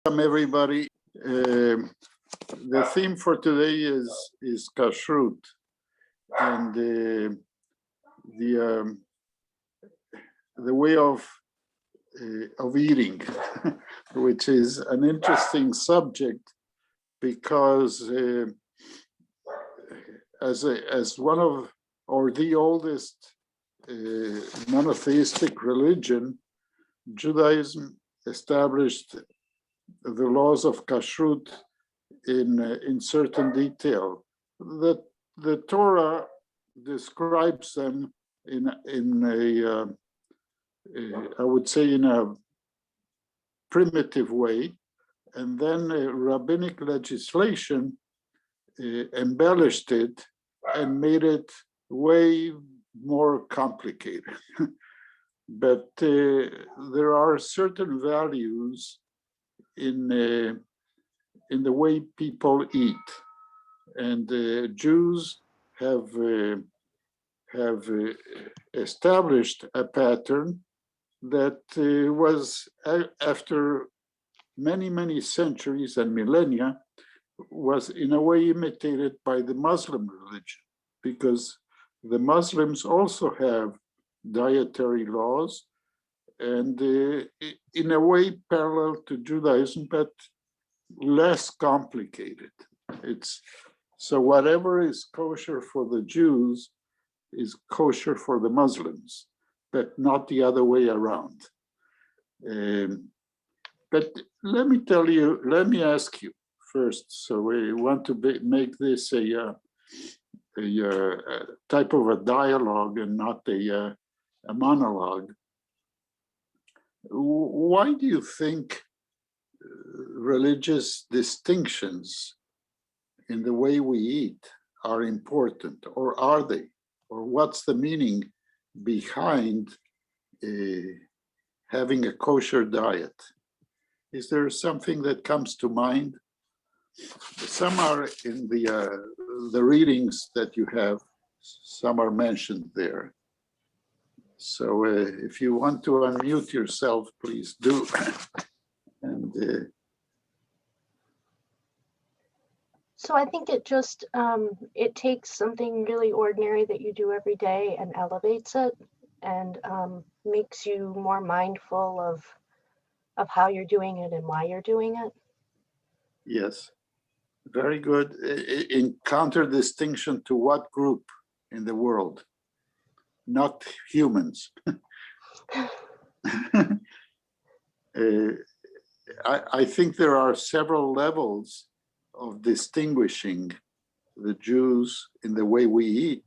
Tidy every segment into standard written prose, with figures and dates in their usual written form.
Welcome everybody. The theme for today is Kashrut, and the way of eating, which is an interesting subject because as one of or the oldest monotheistic religion, Judaism established the laws of Kashrut in certain detail. The Torah describes them in a I would say in a primitive way, and then rabbinic legislation embellished it and made it way more complicated. But there are certain values in the way people eat, and Jews have established a pattern that was after many centuries and millennia was in a way imitated by the Muslim religion, because the Muslims also have dietary laws, and in a way parallel to Judaism, but less complicated. So whatever is kosher for the Jews is kosher for the Muslims, but not the other way around. But let me ask you first. So we want to make this a type of a dialogue and not a monologue. Why do you think religious distinctions in the way we eat are important, or are they? Or what's the meaning behind having a kosher diet? Is there something that comes to mind? Some are in the readings that you have, some are mentioned there. So if you want to unmute yourself, please do. And so I think it just, it takes something really ordinary that you do every day and elevates it, and makes you more mindful of how you're doing it and why you're doing it. yes, very good. In contradistinction to what group in the world? Not humans. I think there are several levels of distinguishing the Jews in the way we eat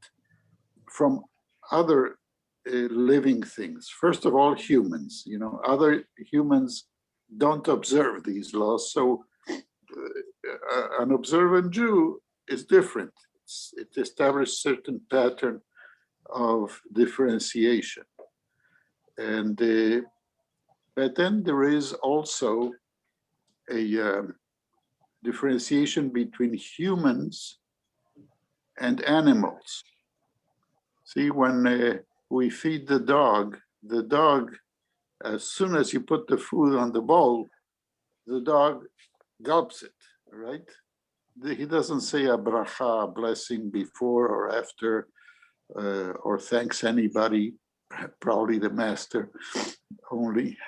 from other living things. First of all, humans. Other humans don't observe these laws, so an observant Jew is different. It establishes certain pattern of differentiation, and but then there is also a differentiation between humans and animals. See, when we feed the dog, as soon as you put the food on the bowl, the dog gulps it, right? He doesn't say a bracha, a blessing, before or after, or thanks anybody, probably the master only.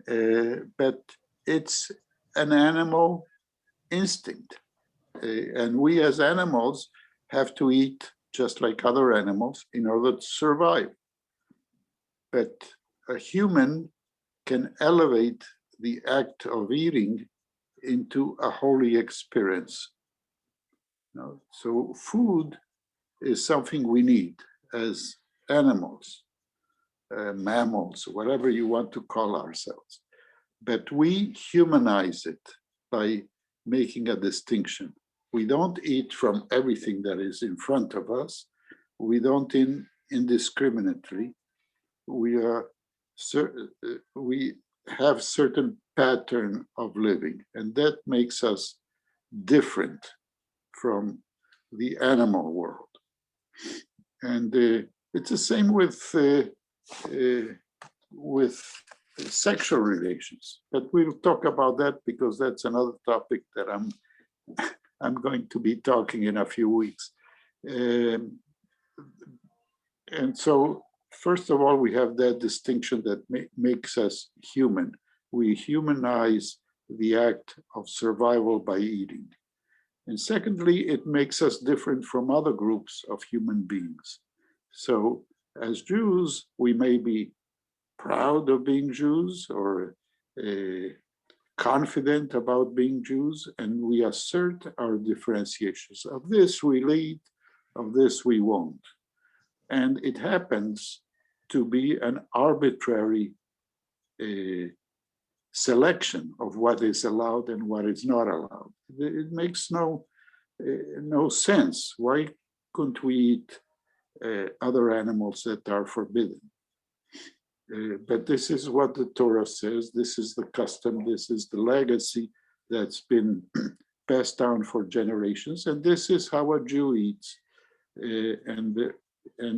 But it's an animal instinct. And we as animals have to eat just like other animals in order to survive. But a human can elevate the act of eating into a holy experience. So food is something we need as animals, mammals, whatever you want to call ourselves. But we humanize it by making a distinction. We don't eat from everything that is in front of us. We don't indiscriminately. We have certain pattern of living, and that makes us different from the animal world. And it's the same with sexual relations. But we'll talk about that because that's another topic that I'm going to be talking in a few weeks. And so, first of all, we have that distinction that makes us human. We humanize the act of survival by eating. And secondly, it makes us different from other groups of human beings. So as Jews, we may be proud of being Jews or confident about being Jews, and we assert our differentiations. Of this we lead, of this we won't. And it happens to be an arbitrary selection of what is allowed and what is not allowed. It makes no sense. Why couldn't we eat other animals that are forbidden? But this is what the Torah says. This is the custom. This is the legacy that's been passed down for generations. And this is how a Jew eats. And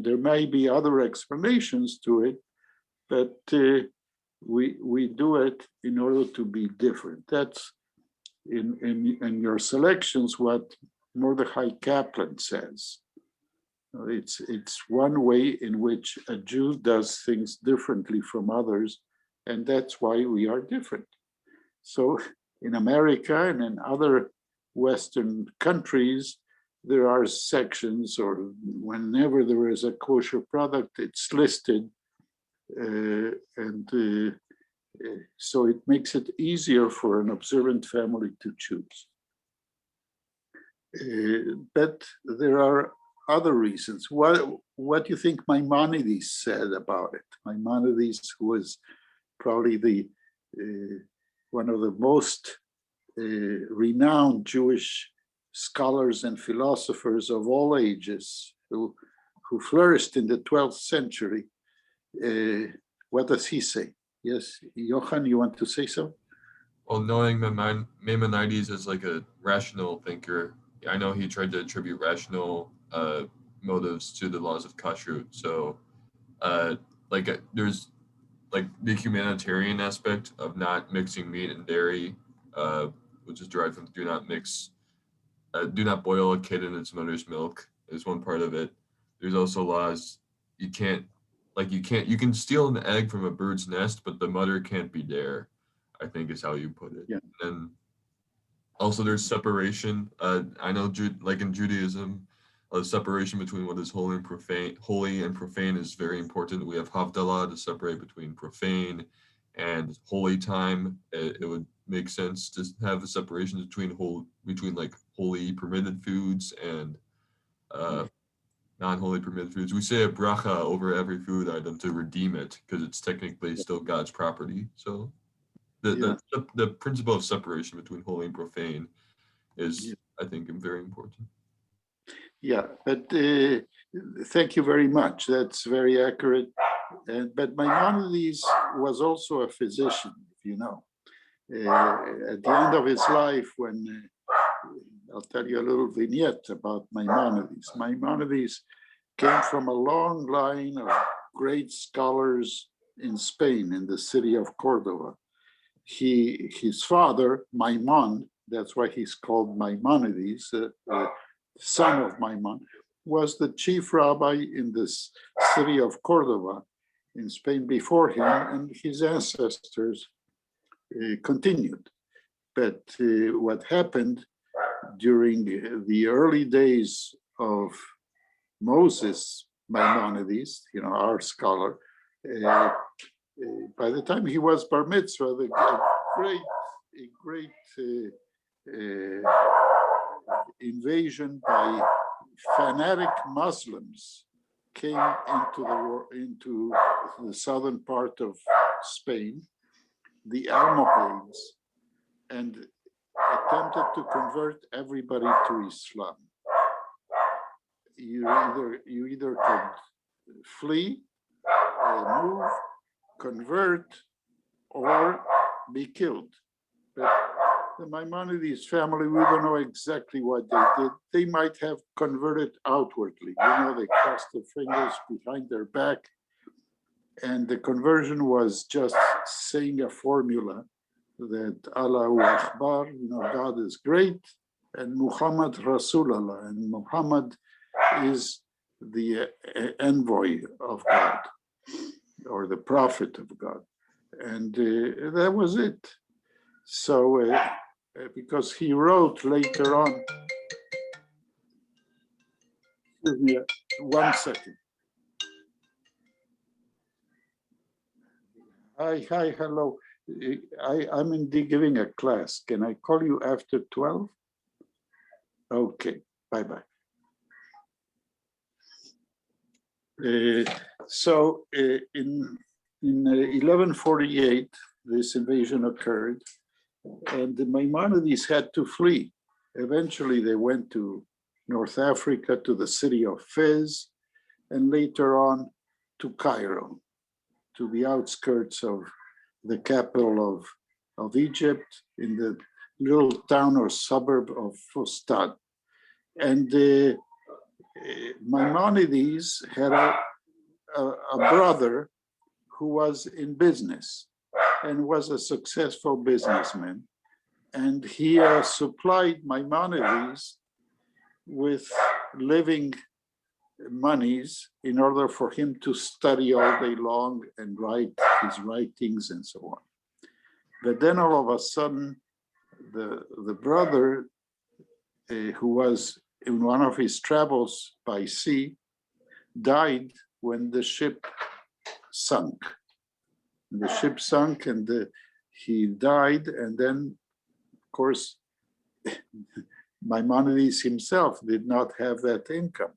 there may be other explanations to it, but we do it in order to be different. That's in your selections what Mordechai Kaplan says. It's one way in which a Jew does things differently from others, and that's why we are different. So in America and in other Western countries, there are sections, or whenever there is a kosher product, it's listed. So it makes it easier for an observant family to choose. But there are other reasons. What do you think Maimonides said about it? Maimonides, who was probably one of the most renowned Jewish scholars and philosophers of all ages, who flourished in the 12th century. What does he say? Yes, Johan, you want to say so? Well, knowing Maimonides as like a rational thinker, I know he tried to attribute rational motives to the laws of Kashrut. So, there's like the humanitarian aspect of not mixing meat and dairy, which is derived from do not boil a kid in its mother's milk is one part of it. There's also laws you can steal an egg from a bird's nest, but the mother can't be there, I think is how you put it. Yeah. And also there's separation. I know like in Judaism, separation between what is holy and profane is very important. We have Havdalah to separate between profane and holy time. It would make sense to have a separation between like holy permitted foods and non-holy permitted foods. We say a bracha over every food item to redeem it because it's technically still God's property. So the principle of separation between holy and profane is, I think, very important. Yeah, but thank you very much. That's very accurate. But Maimonides was also a physician, if you know. At the end of his life, when I'll tell you a little vignette about Maimonides. Maimonides came from a long line of great scholars in Spain, in the city of Cordova. His father, Maimon, that's why he's called Maimonides, son of Maimon, was the chief rabbi in this city of Cordova in Spain before him, and his ancestors continued. But what happened during the early days of Moses Maimonides, our scholar, by the time he was bar mitzvah, a great invasion by fanatic Muslims came into the southern part of Spain, the Almohades, and attempted to convert everybody to Islam. You either could flee, move, convert, or be killed. But the Maimonides family, we don't know exactly what they did. They might have converted outwardly. They crossed their fingers behind their back And the conversion was just saying a formula that Allahu Akbar, God is great, and Muhammad Rasulullah, and Muhammad is the envoy of God, or the prophet of God. And that was it. So, because he wrote later on, excuse me, 1 second. Hi, hello. I'm giving a class. Can I call you after 12? Okay, bye-bye. So in 1148, this invasion occurred, and the Maimonides had to flee. Eventually, they went to North Africa, to the city of Fez, and later on to Cairo, to the outskirts of the capital of Egypt, in the little town or suburb of Fustat. And Maimonides had a brother who was in business and was a successful businessman. And he supplied Maimonides with living monies in order for him to study all day long and write his writings and so on. But then all of a sudden, the brother who was in one of his travels by sea died when the ship sunk. The ship sunk and he died, and then, of course, Maimonides himself did not have that income.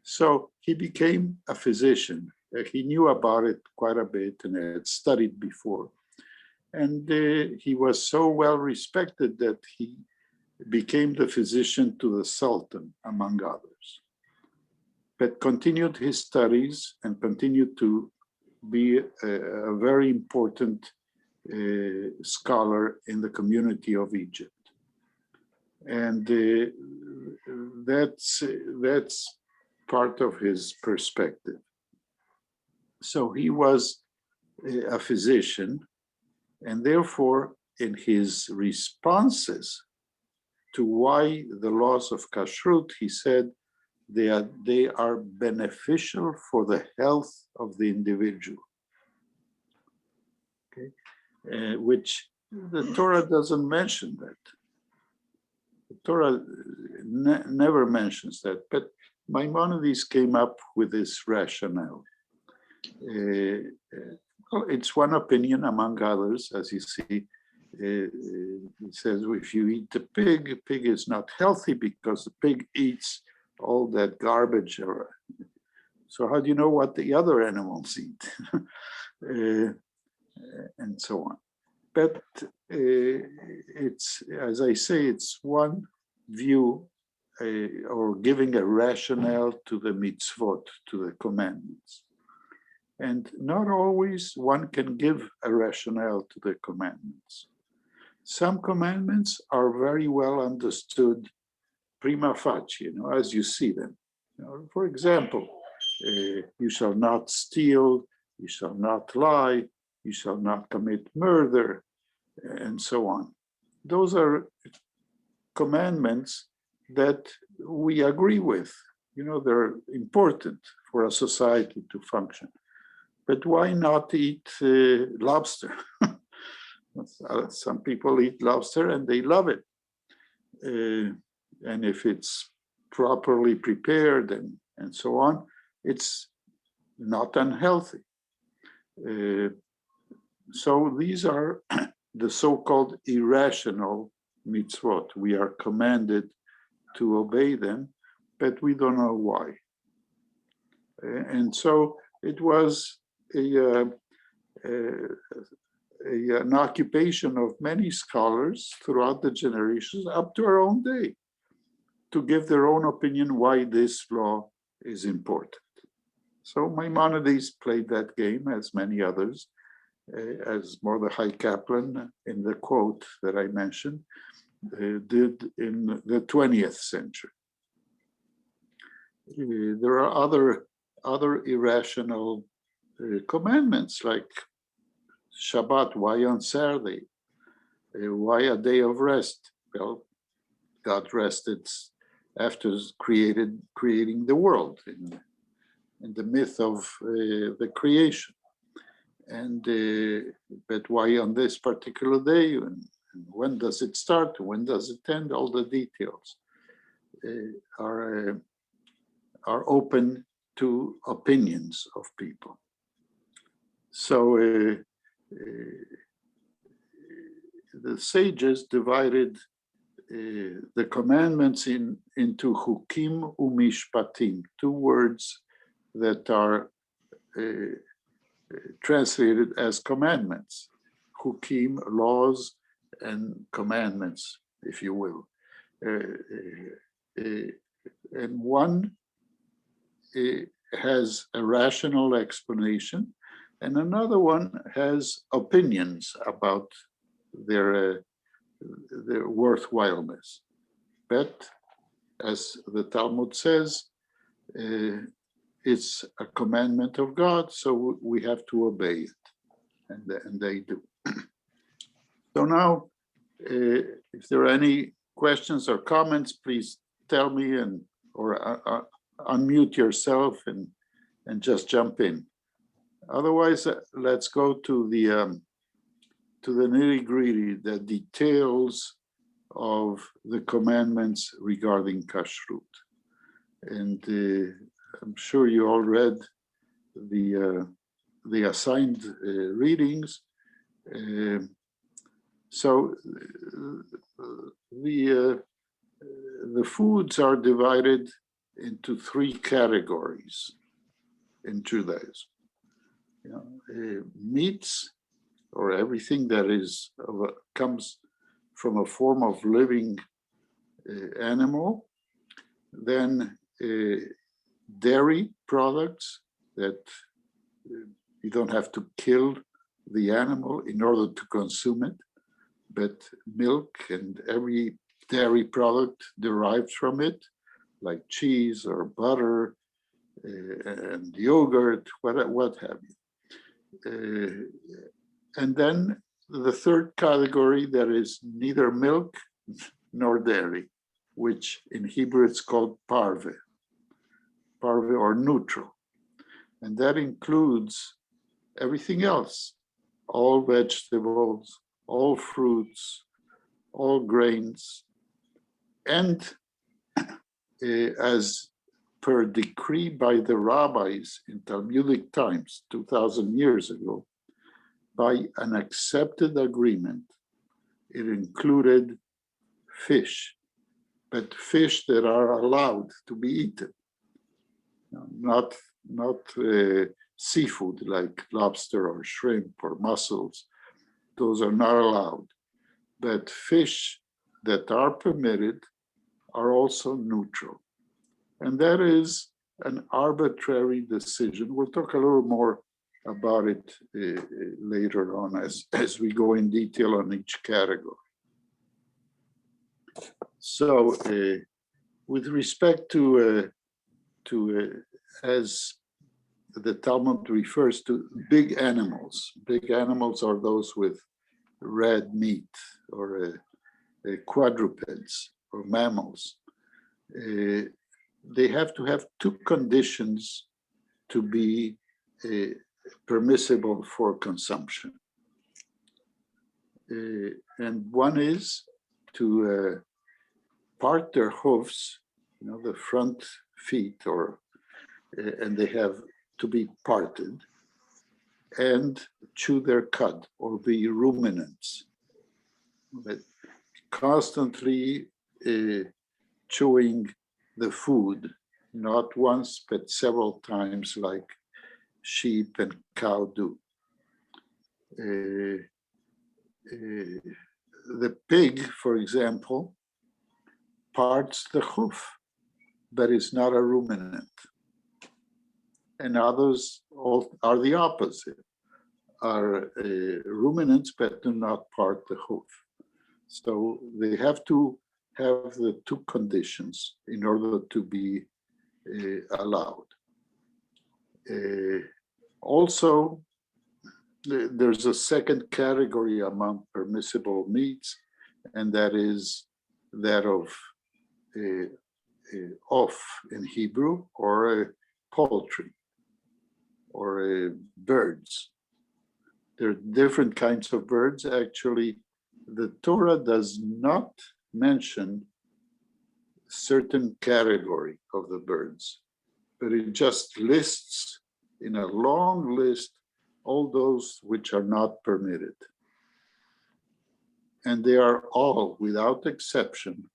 So he became a physician. He knew about it quite a bit and had studied before. And he was so well respected that he became the physician to the Sultan, among others, but continued his studies and continued to be a very important scholar in the community of Egypt. And that's part of his perspective. So he was a physician, and therefore in his responses to why the laws of Kashrut, he said they are beneficial for the health of the individual. Okay, which the Torah doesn't mention that. The Torah never mentions that, but Maimonides came up with this rationale. Well, it's one opinion among others, as you see. It says if you eat the pig is not healthy because the pig eats all that garbage. So how do you know what the other animals eat? And so on. But it's, as I say, it's one view or giving a rationale to the mitzvot, to the commandments. And not always one can give a rationale to the commandments. Some commandments are very well understood prima facie, as you see them. For example, you shall not steal, you shall not lie, you shall not commit murder, and so on. Those are commandments that we agree with. They're important for a society to function. But why not eat lobster? Some people eat lobster and they love it. And if it's properly prepared and so on, it's not unhealthy. So these are the so-called irrational mitzvot. We are commanded to obey them, but we don't know why. And so it was an occupation of many scholars throughout the generations up to our own day to give their own opinion why this law is important. So Maimonides played that game, as many others, as Mordechai Kaplan, in the quote that I mentioned, did in the 20th century. There are other irrational commandments like Shabbat. Why on Saturday? Why a day of rest? Well, God rested after creating the world in the myth of the creation. And but why on this particular day? And when does it start? When does it end? All the details are open to opinions of people. So the sages divided the commandments into hukim umishpatim, two words that are translated as commandments. Hukim, laws, and commandments, if you will. And one has a rational explanation, and another one has opinions about their worthwhileness. But as the Talmud says, it's a commandment of God, so we have to obey it, and they do. So now, if there are any questions or comments, please tell me, or unmute yourself and just jump in. Otherwise, let's go to the nitty-gritty, the details of the commandments regarding Kashrut. And I'm sure you all read the assigned readings. So the foods are divided into three categories in Judaism. Meats, or everything that comes from a form of living animal. Then dairy products that you don't have to kill the animal in order to consume it, but milk and every dairy product derived from it, like cheese or butter and yogurt, what have you. And then the third category that is neither milk nor dairy, which in Hebrew it's called parve or neutral. And that includes everything else, all vegetables, all fruits, all grains, and as per decree by the rabbis in Talmudic times, 2,000 years ago, by an accepted agreement, it included fish, but fish that are allowed to be eaten, not seafood like lobster or shrimp or mussels. Those are not allowed. But fish that are permitted are also neutral. And that is an arbitrary decision. We'll talk a little more about it later on as we go in detail on each category. So with respect to as the Talmud refers to big animals are those with red meat, or quadrupeds or mammals. They have to have two conditions to be permissible for consumption. And one is to part their hoofs, the front feet, and they have to be parted, and chew their cud, or be ruminants, but constantly chewing the food, not once but several times, like sheep and cow do. The pig, for example, parts the hoof, but is not a ruminant. And others are the opposite, are ruminants but do not part the hoof. So they have to have the two conditions in order to be allowed. Also, there's a second category among permissible meats, and that is that of off in Hebrew, or poultry, or birds. There are different kinds of birds. Actually, the Torah does not mention certain category of the birds, but it just lists in a long list all those which are not permitted. And they are all, without exception,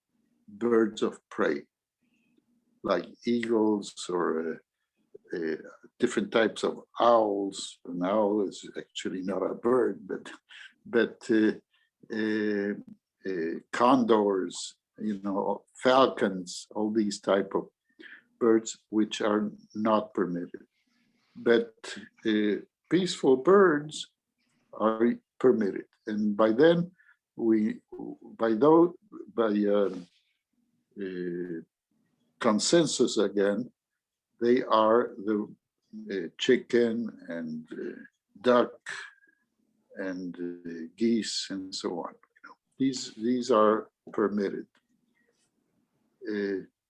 birds of prey, like eagles or different types of owls. An owl is actually not a bird, but condors, falcons, all these type of birds which are not permitted. But peaceful birds are permitted, and by then consensus again, they are the chicken and duck and geese and so on. These are permitted.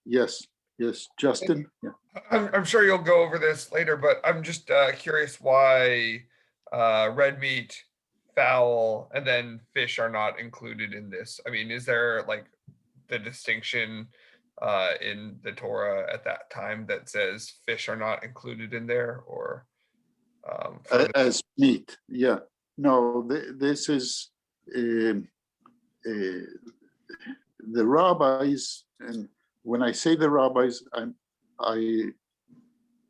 Yes, Justin. Yeah. I'm sure you'll go over this later, but I'm just curious why red meat, fowl, and then fish are not included in this. I mean, is there like the distinction in the Torah at that time that says fish are not included in there, or as meat? Yeah. No, this is the rabbis, and when I say the rabbis, I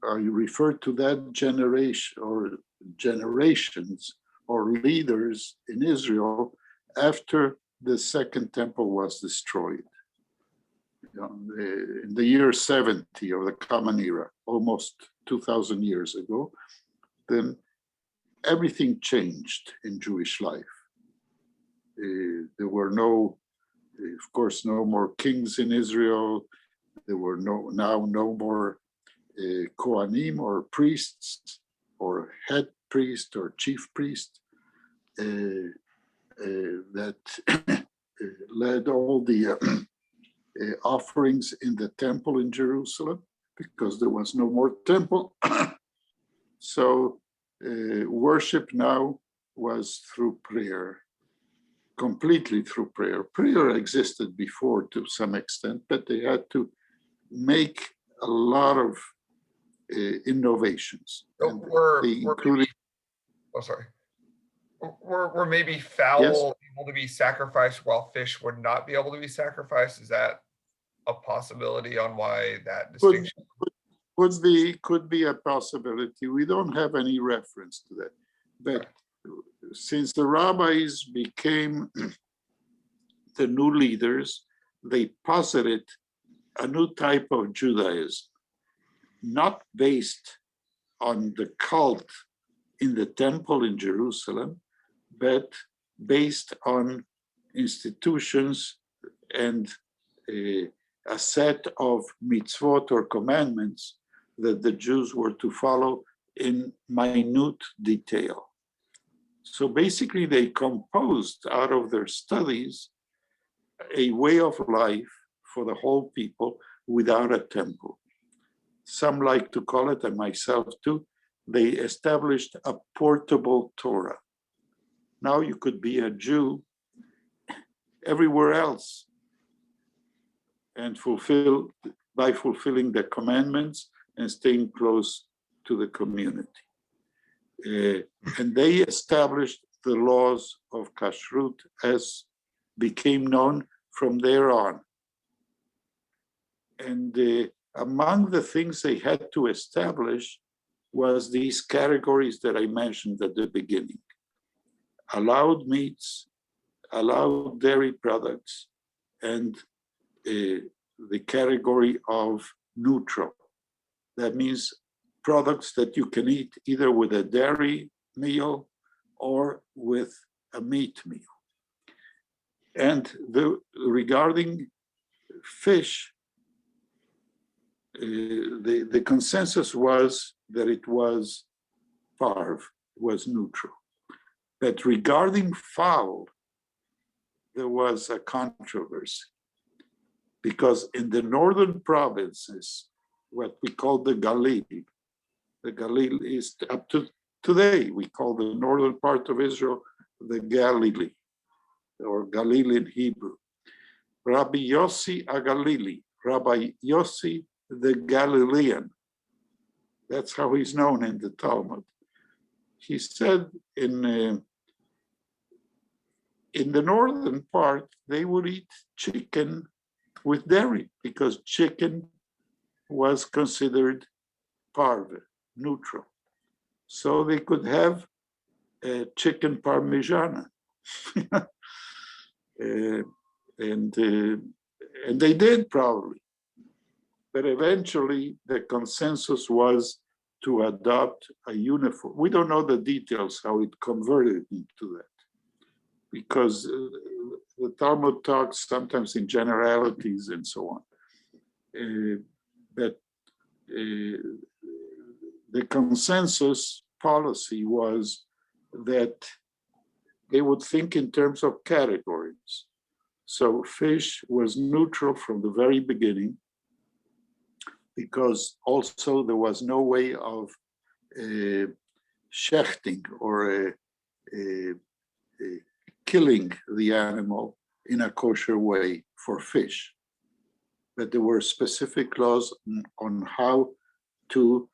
refer to that generation or generations or leaders in Israel after the second temple was destroyed. In the year 70 of the Common Era, almost 2,000 years ago, then everything changed in Jewish life. There were no more kings in Israel. There were no more Kohanim or priests or head priest or chief priest that led all the offerings in the temple in Jerusalem, because there was no more temple. So worship now was through prayer, completely through prayer. Prayer existed before to some extent, but they had to make a lot of innovations. were maybe fowl able to be sacrificed while fish would not be able to be sacrificed? Is that a possibility on why that distinction? Could be a possibility. We don't have any reference to that. But since the rabbis became the new leaders, they posited a new type of Judaism, not based on the cult in the temple in Jerusalem, but based on institutions and a set of mitzvot or commandments that the Jews were to follow in minute detail. So basically, they composed out of their studies a way of life for the whole people without a temple. Some like to call it, and myself too, they established a portable Torah. Now you could be a Jew everywhere else and fulfilling the commandments and staying close to the community. And they established the laws of Kashrut as became known from there on. And among the things they had to establish was these categories that I mentioned at the beginning: allowed meats, allowed dairy products, and the category of neutral. That means products that you can eat either with a dairy meal or with a meat meal. And regarding fish, the consensus was that it was parv was neutral. But regarding fowl, there was a controversy, because in the northern provinces, what we call the Galil is up to today, we call the northern part of Israel the Galilee, or Galil in Hebrew. Rabbi Yossi Agalili, Rabbi Yossi the Galilean, that's how he's known in the Talmud. He said in the northern part, they would eat chicken with dairy, because chicken was considered parve, neutral. So they could have chicken parmigiana. And they did probably. But eventually the consensus was to adopt a uniform. We don't know the details how it converted into that, because the Talmud talks sometimes in generalities and so on. But the consensus policy was that they would think in terms of categories. So fish was neutral from the very beginning, because also there was no way of shechting or killing the animal in a kosher way for fish. But there were specific laws on how to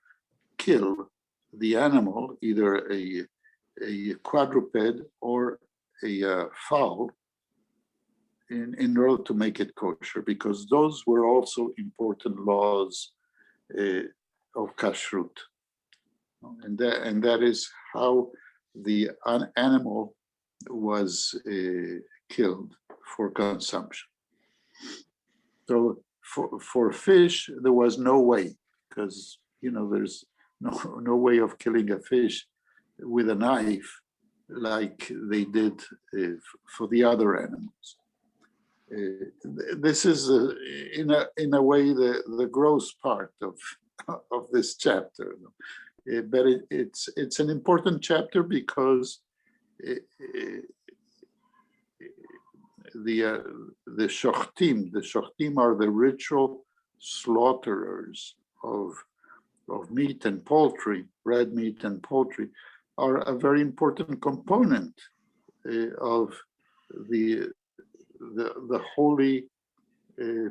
kill the animal, either a quadruped or a fowl, in order to make it kosher, because those were also important laws of Kashrut. And that is how the animal was killed for consumption. So for fish, there was no way, because there's no way of killing a fish with a knife like they did for the other animals. This is in a way the gross part of this chapter, but it's an important chapter, because the shochtim are the ritual slaughterers of meat and poultry, red meat and poultry, are a very important component of the holy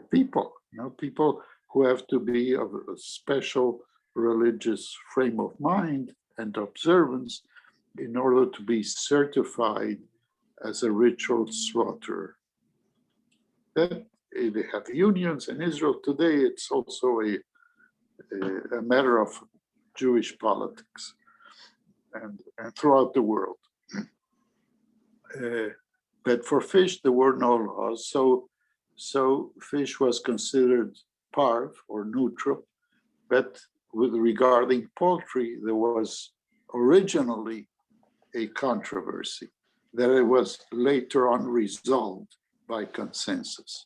people, people who have to be of a special religious frame of mind and observance in order to be certified as a ritual slaughterer. That they have unions in Israel today. It's also a matter of Jewish politics and throughout the world. But for fish, there were no laws. So fish was considered parv or neutral. But with regarding poultry, there was originally a controversy that it was later on resolved by consensus.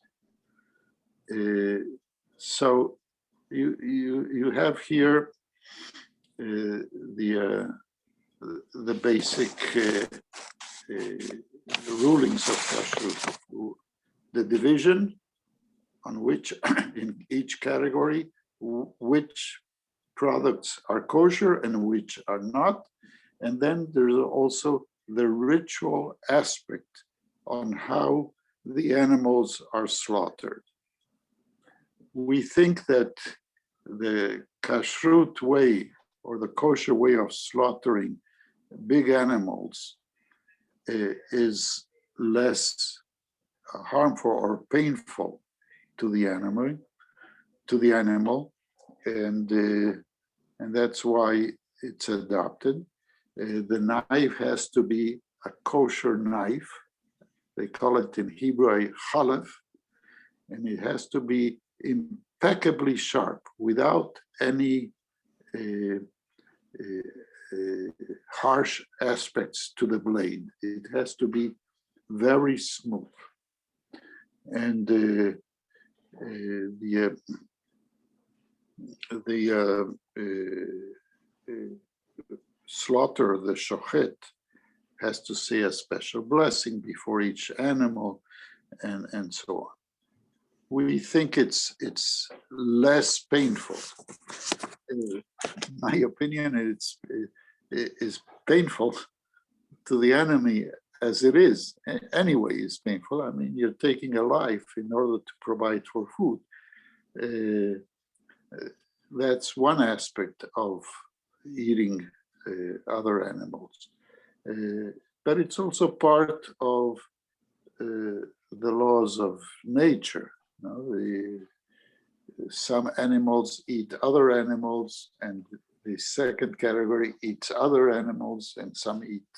So you have here the basic rulings of Kashrut, the division on which in each category which products are kosher and which are not, and then there's also the ritual aspect on how the animals are slaughtered. We think that the kashrut way or the kosher way of slaughtering big animals is less harmful or painful to the animal, and that's why it's adopted. The knife has to be a kosher knife. They call it in Hebrew a chalef, and it has to be impeccably sharp without any harsh aspects to the blade. It has to be very smooth. And the slaughter the shochet has to say a special blessing before each animal, and so on. We think it's less painful. In my opinion, it is painful to the enemy as it is. Anyway, it's painful. I mean, you're taking a life in order to provide for food. That's one aspect of eating other animals. But it's also part of the laws of nature. You know, some animals eat other animals, and the second category eats other animals, and some eat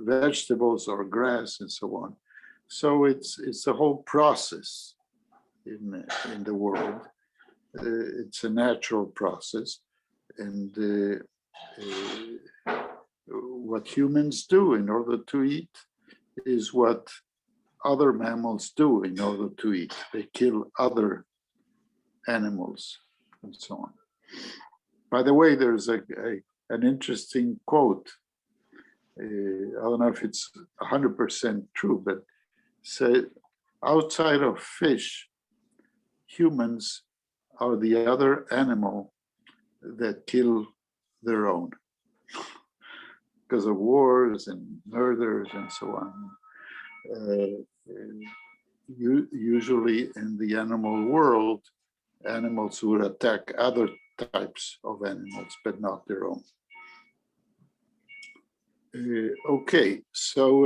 vegetables or grass and so on. So it's a whole process in the world. It's a natural process, and what humans do in order to eat is what other mammals do in order to eat. They kill other animals and so on. By the way, there's an interesting quote. I don't know if it's 100% true, but say outside of fish, humans are the other animal that kill their own because of wars and murders and so on. Usually in the animal world, animals would attack other types of animals, but not their own. Okay, so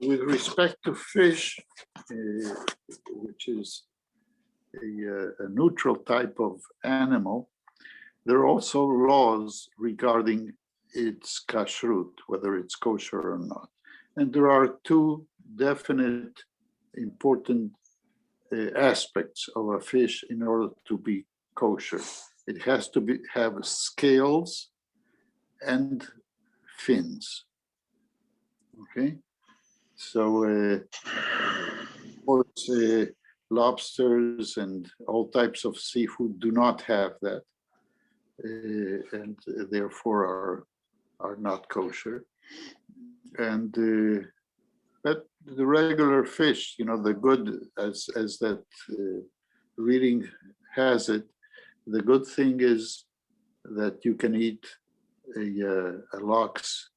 with respect to fish, which is a neutral type of animal, there are also laws regarding its kashrut, whether it's kosher or not. And there are two definite important aspects of a fish in order to be kosher. It has to have scales and fins. Okay, so lobsters and all types of seafood do not have that, and therefore are not kosher. And but the regular fish, you know, the good, as that reading has it, the good thing is that you can eat a lox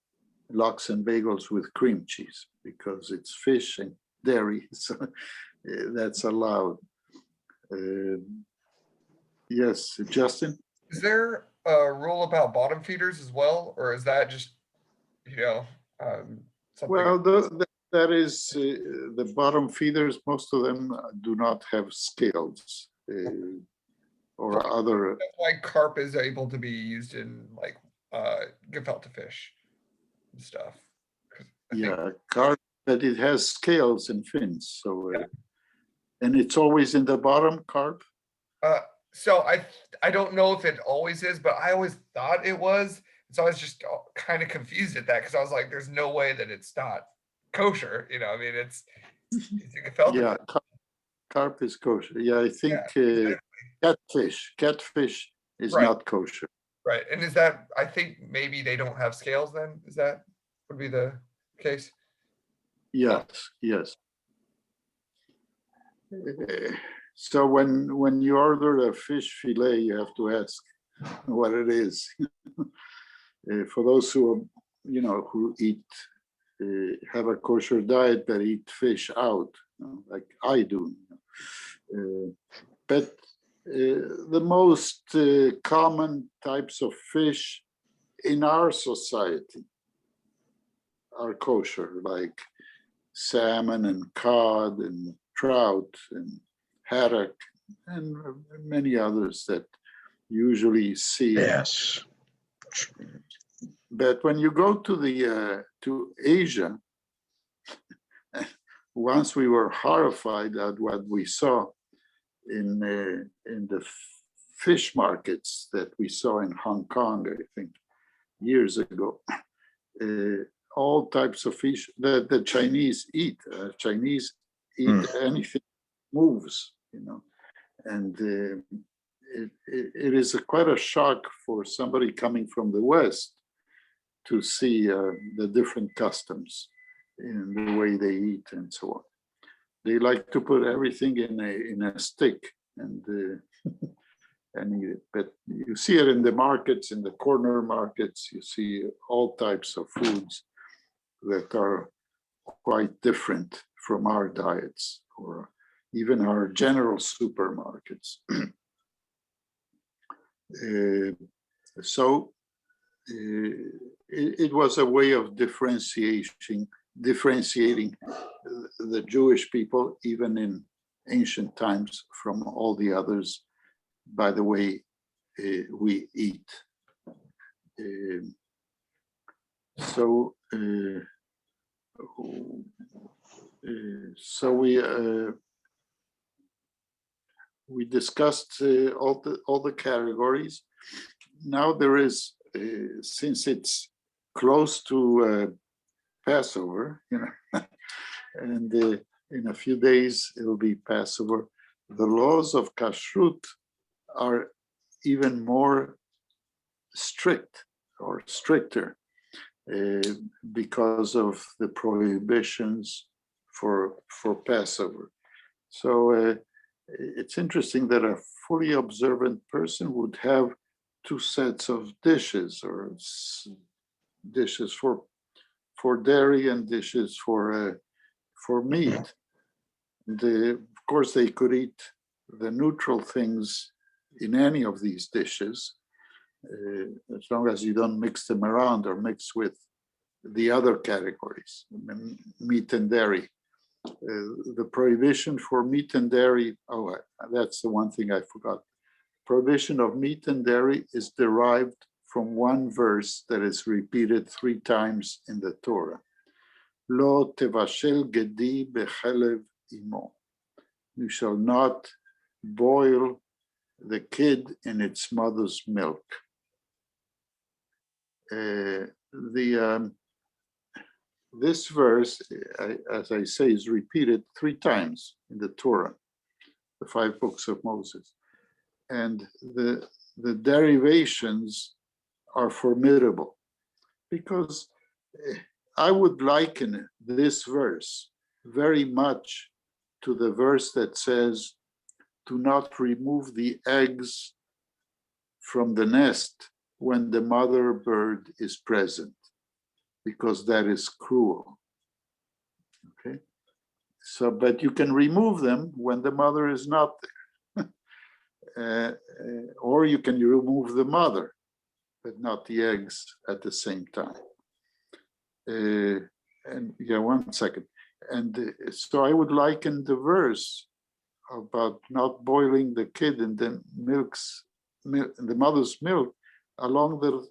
and bagels with cream cheese because it's fish and dairy, so that's allowed. Yes, Justin? Is there a rule about bottom feeders as well, or is that just, something? Well, that is the bottom feeders. Most of them do not have scales or other. That's why carp is able to be used in like gefilte fish and stuff. Yeah, carp, but it has scales and fins. So, and it's always in the bottom, carp. So I don't know if it always is, but I always thought it was. So I was just kind of confused at that because I was like, "There's no way that it's not kosher." You know, I mean, it's a gefilte. Yeah, carp is kosher. Yeah, I think catfish is not kosher. Right, and is that? I think maybe they don't have scales. Then is that would be the case? Yes, yes. So when you order a fish fillet, you have to ask what it is. For those who who eat have a kosher diet but eat fish out, like I do. But the most common types of fish in our society are kosher, like salmon and cod and trout and haddock and many others that usually see. Yes. But when you go to Asia, once we were horrified at what we saw in the fish markets that we saw in Hong Kong, I think, years ago. All types of fish that the Chinese eat. Chinese eat anything moves, and it is quite a shock for somebody coming from the West to see the different customs in the way they eat and so on. They like to put everything in a stick and eat it. But you see it in the markets, in the corner markets. You see all types of foods that are quite different from our diets or even our general supermarkets. So it was a way of differentiating the Jewish people, even in ancient times, from all the others, by the way we eat. So we discussed all the categories. Now there is, since it's close to Passover, and in a few days it'll be Passover, the laws of Kashrut are even more strict or stricter because of the prohibitions for Passover. So it's interesting that a fully observant person would have two sets of dishes, or dishes for dairy and dishes for meat. And of course, they could eat the neutral things in any of these dishes, as long as you don't mix them around or mix with the other categories, meat and dairy. The prohibition for meat and dairy, that's the one thing I forgot. Prohibition of meat and dairy is derived from one verse that is repeated 3 times in the Torah. Lo tevashel gedi bechelev imo. You shall not boil the kid in its mother's milk. This verse, as I say, is repeated 3 times in the Torah, the 5 books of Moses. And the derivations are formidable, because I would liken this verse very much to the verse that says, do not remove the eggs from the nest when the mother bird is present, because that is cruel. Okay, so, but you can remove them when the mother is not there. Or you can remove the mother, but not the eggs at the same time. And yeah, 1 second. And so I would liken the verse about not boiling the kid in the the mother's milk along the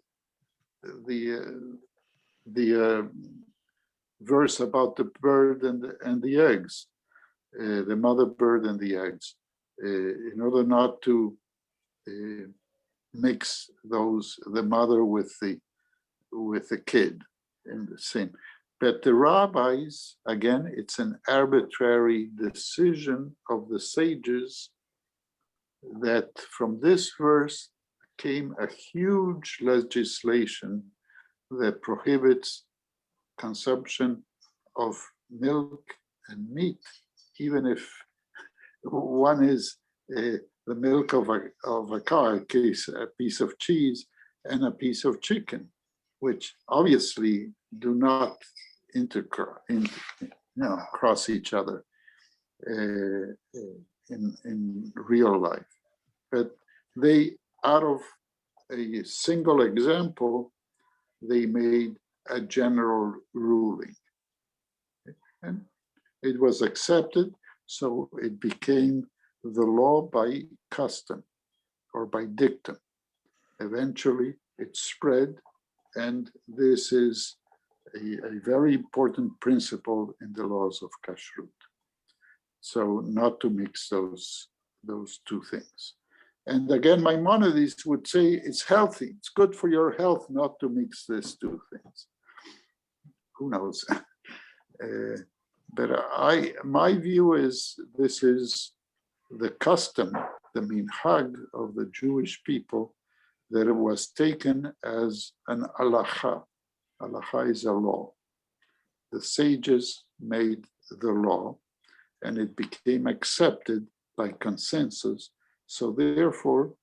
verse about the bird and the eggs, the mother bird and the eggs, in order not to mix the mother with the kid in the same. But the rabbis, again, it's an arbitrary decision of the sages that from this verse came a huge legislation that prohibits consumption of milk and meat, even if one is the milk of a cow, a piece of cheese, and a piece of chicken, which obviously do not cross each other in real life. But they, out of a single example, they made a general ruling. And it was accepted, so it became the law by custom or by dictum. Eventually, it spread, and this is a very important principle in the laws of Kashrut. So not to mix those 2 things. And again, Maimonides would say it's healthy, it's good for your health not to mix these 2 things. Who knows? But my view is this is the custom, the minhag of the Jewish people, that it was taken as an halacha. Halacha is a law. The sages made the law, and it became accepted by consensus. So therefore,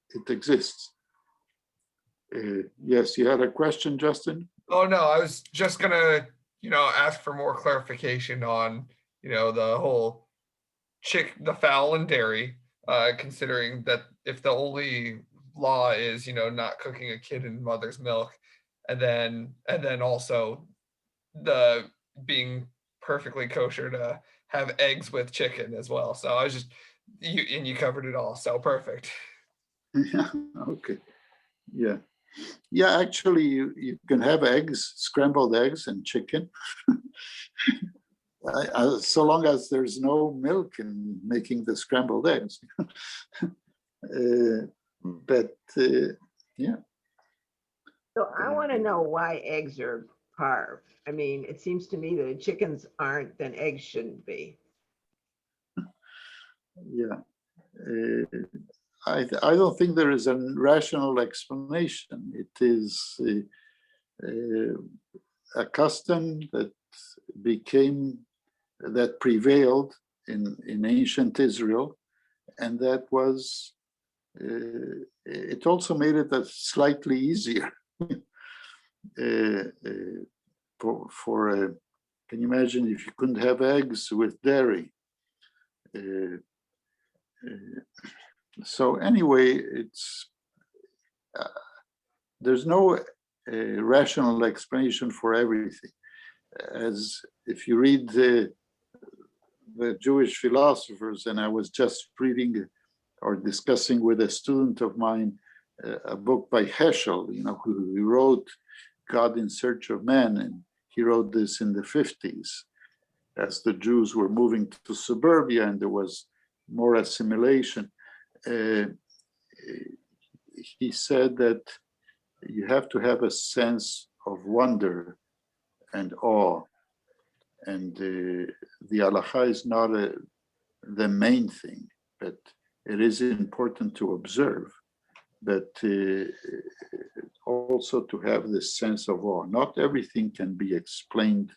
it exists. Yes, you had a question, Justin? Oh, no, I was just gonna, ask for more clarification on, the whole the fowl and dairy, considering that if the only law is, not cooking a kid in mother's milk, and then also the being perfectly kosher to have eggs with chicken as well. So I was just, you covered it all. So perfect. Yeah, okay. Yeah. Yeah, actually, you can have eggs, scrambled eggs and chicken, so long as there's no milk in making the scrambled eggs. Yeah. So I want to know why eggs are carved. I mean, it seems to me that if chickens aren't, then eggs shouldn't be. Yeah. I don't think there is a rational explanation. It is a custom that prevailed in ancient Israel, and that was, it also made it slightly easier can you imagine if you couldn't have eggs with dairy? So anyway, there's no rational explanation for everything. As if you read the Jewish philosophers, and I was just reading or discussing with a student of mine a book by Heschel, who wrote God in Search of Man, and he wrote this in the 50s as the Jews were moving to suburbia and there was more assimilation. He said that you have to have a sense of wonder and awe, and the halacha is not the main thing, but it is important to observe, but also to have this sense of awe. Not everything can be explained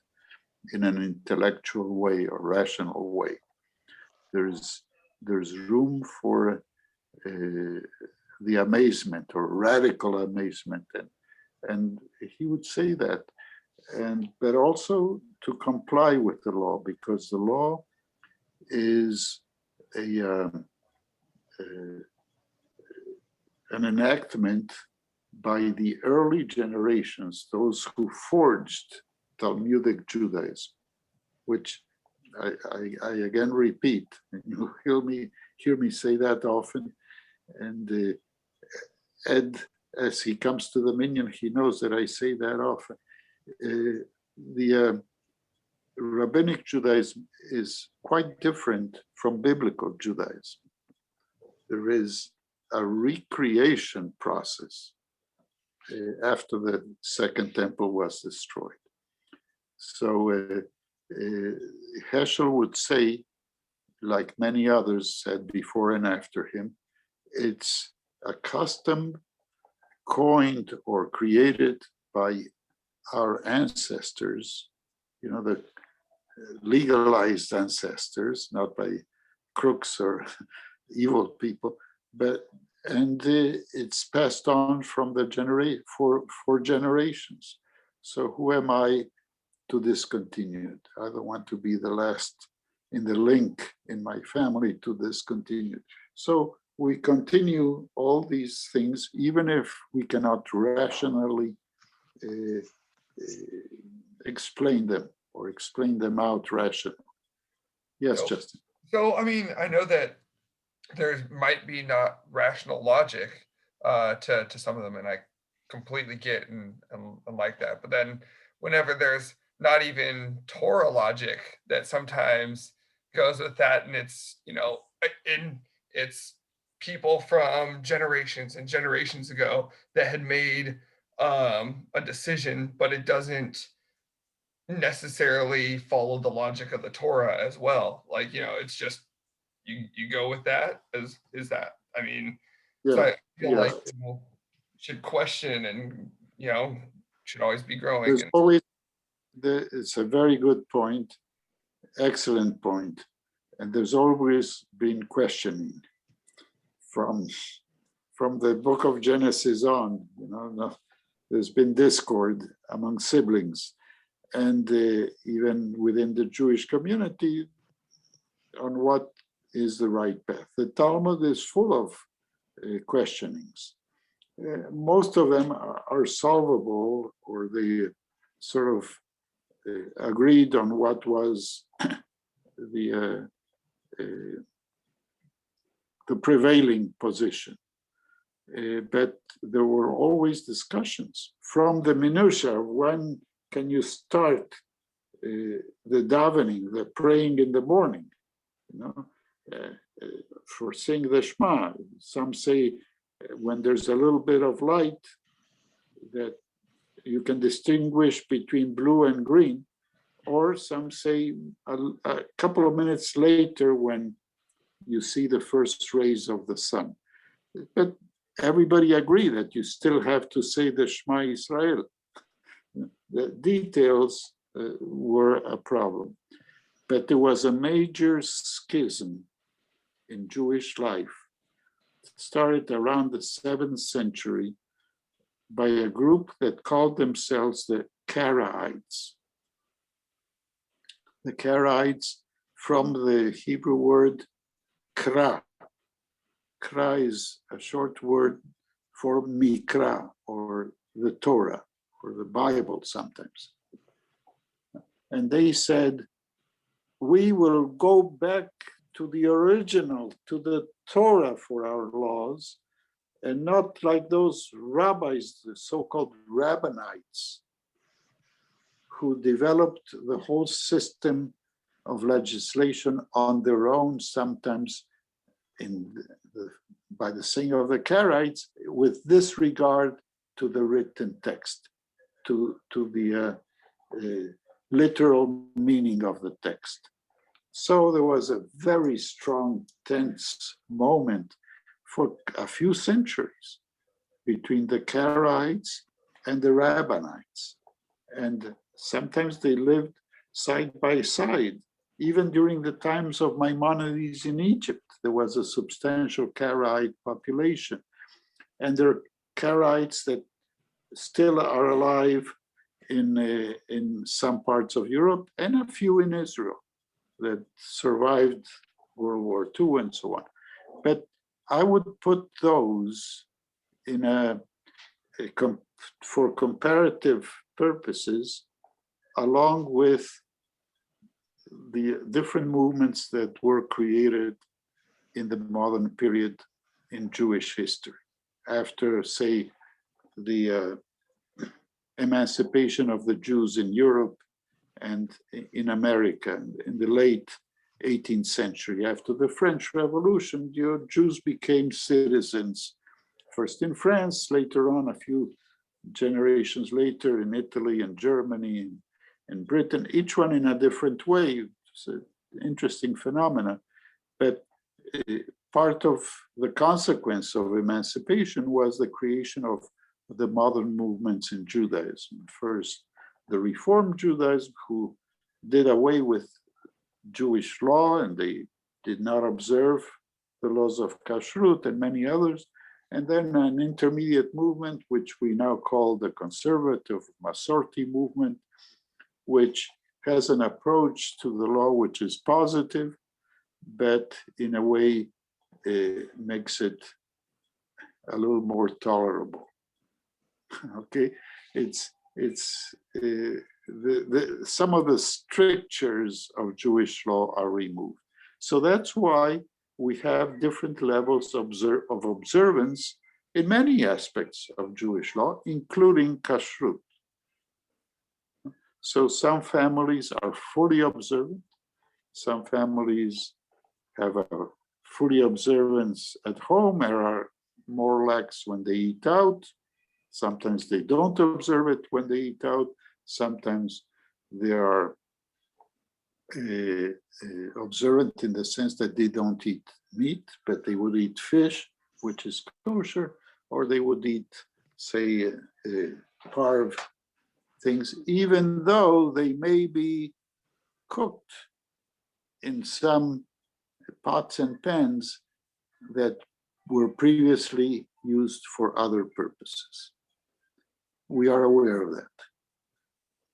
in an intellectual way or rational way. There's room for the amazement or radical amazement, and he would say that, but also to comply with the law, because the law is an enactment by the early generations, those who forged Talmudic Judaism, which I again repeat, and you hear me say that often, and Ed, as he comes to the minyan, he knows that I say that often. The rabbinic Judaism is quite different from biblical Judaism. There is a recreation process after the second temple was destroyed. So Heschel would say, like many others said before and after him, it's a custom coined or created by our ancestors, the legalized ancestors, not by crooks or evil people, and it's passed on from the for generations. So who am I to discontinue it? I don't want to be the last in the link in my family to discontinue it. So we continue all these things, even if we cannot rationally explain them or explain them out rationally. Yes, Justin. So, I mean, I know that there might be not rational logic to some of them, and I completely get and like that. But then whenever there's not even Torah logic that sometimes goes with that, and it's, it's people from generations and generations ago that had made a decision, but it doesn't necessarily follow the logic of the Torah as well. Like, it's just, you go with that as is that? I mean, Yeah, so I feel yeah. like people should question and should always be growing. There's And always it's a very good point, excellent point, and there's always been questioning from the book of Genesis on. There's been discord among siblings, and even within the Jewish community on what is the right path. The Talmud is full of questionings. Most of them are solvable, or they sort of agreed on what was the prevailing position. But there were always discussions from the minutiae. When can you start the davening, the praying in the morning? For saying the Shema, some say when there's a little bit of light that you can distinguish between blue and green, or some say a couple of minutes later when you see the first rays of the sun. But everybody agree that you still have to say the Shema Israel. The details were a problem, but there was a major schism in Jewish life. It started around the 7th century by a group that called themselves the Karaites. The Karaites, from the Hebrew word kra. Kra is a short word for Mikra, or the Torah, or the Bible sometimes. And they said, we will go back to the original, to the Torah for our laws, and not like those rabbis, the so-called rabbinites, who developed the whole system of legislation on their own, sometimes by the saying of the Karaites, with disregard to the written text, to the literal meaning of the text. So there was a very strong, tense moment for a few centuries between the Karaites and the Rabbinites. And sometimes they lived side by side. Even during the times of Maimonides in Egypt, there was a substantial Karaite population. And there are Karaites that still are alive in some parts of Europe, and a few in Israel that survived World War II and so on. But I would put those in for comparative purposes, along with the different movements that were created in the modern period in Jewish history. After, say, the emancipation of the Jews in Europe and in America in the late 18th century. After the French Revolution, Jews became citizens, first in France, later on, a few generations later, in Italy and Germany and Britain, each one in a different way. It's an interesting phenomenon. But part of the consequence of emancipation was the creation of the modern movements in Judaism. First, the Reform Judaism, who did away with Jewish law, and they did not observe the laws of Kashrut and many others. And then an intermediate movement, which we now call the conservative Masorti movement, which has an approach to the law which is positive, but in a way makes it a little more tolerable. Okay, some of the strictures of Jewish law are removed. So that's why we have different levels of observance in many aspects of Jewish law, including Kashrut. So some families are fully observant. Some families have a fully observance at home and are more lax when they eat out. Sometimes they don't observe it when they eat out. Sometimes they are observant in the sense that they don't eat meat, but they would eat fish, which is kosher, or they would eat, say, parv things, even though they may be cooked in some pots and pans that were previously used for other purposes. We are aware of that,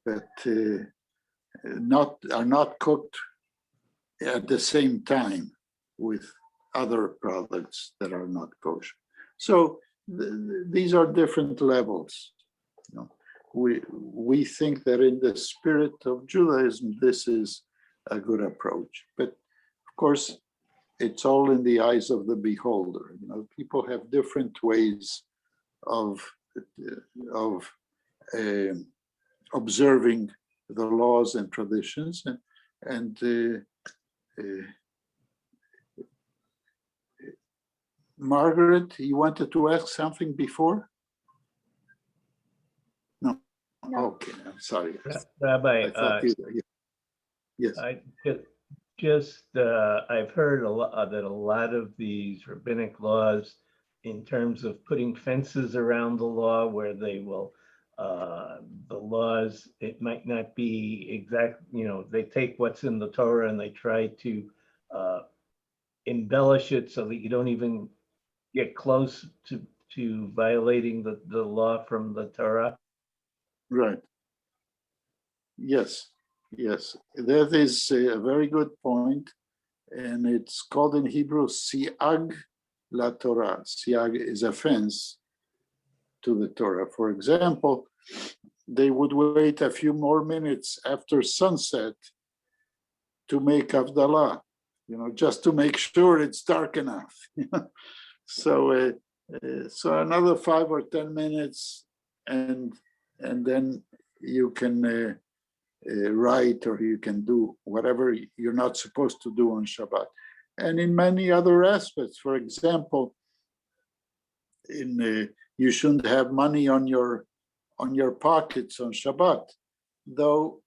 but are not cooked at the same time with other products that are not kosher. So these are different levels. You know, we think that in the spirit of Judaism, this is a good approach. But of course, it's all in the eyes of the beholder. You know, people have different ways of observing the laws and traditions, and Margaret, you wanted to ask something before? No. Okay, I'm sorry. Rabbi, I thought you, yes. I've heard a lot that a lot of these rabbinic laws, in terms of putting fences around the law, where they will, the laws, it might not be exact, you know, they take what's in the Torah and they try to embellish it so that you don't even get close to violating the law from the Torah. Right. Yes, yes. That is a very good point. And it's called in Hebrew, siag la Torah. Siag is a fence to the Torah. For example, they would wait a few more minutes after sunset to make Havdalah, you know, just to make sure it's dark enough. So another 5 or 10 minutes, and then you can write, or you can do whatever you're not supposed to do on Shabbat. And in many other aspects, for example, you shouldn't have money on your pockets on Shabbat, though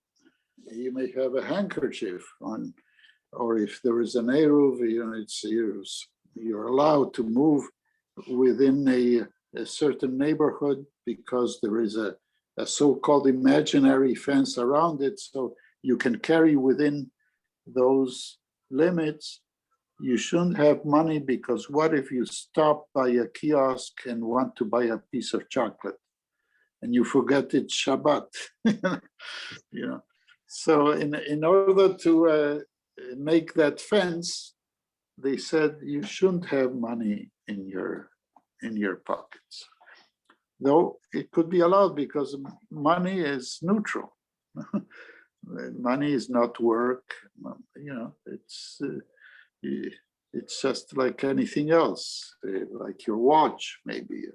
you may have a handkerchief on, or if there is an eruv, you know, you're allowed to move within a certain neighborhood because there is a so-called imaginary fence around it, so you can carry within those limits. You shouldn't have money, because what if you stop by a kiosk and want to buy a piece of chocolate and you forget it's Shabbat? You know, so in order to make that fence, they said you shouldn't have money in your pockets. Though it could be allowed, because money is neutral. Money is not work. You know, it's just like anything else, like your watch, maybe.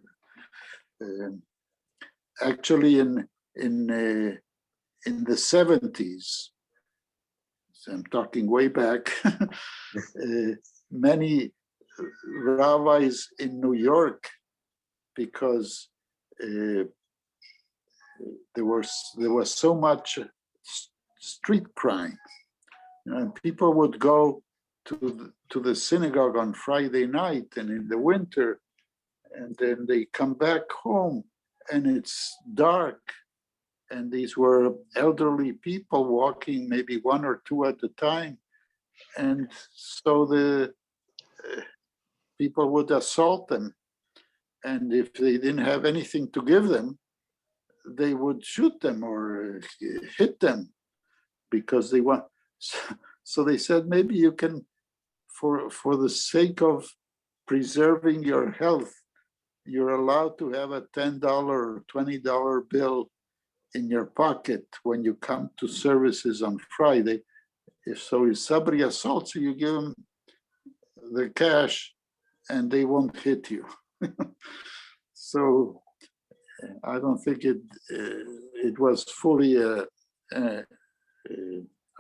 Actually, in the 70s, so I'm talking way back, many rabbis in New York, because there was so much street crime, you know, and people would go to the synagogue on Friday night and in the winter, and then they come back home and it's dark, and these were elderly people walking maybe 1 or 2 at a time, and so the people would assault them, and if they didn't have anything to give them, they would shoot them or hit them, because they want. So they said, maybe you can, for the sake of preserving your health, you're allowed to have a $10 or $20 bill in your pocket when you come to services on Friday. If somebody assaults you, you give them the cash and they won't hit you. So I don't think it was fully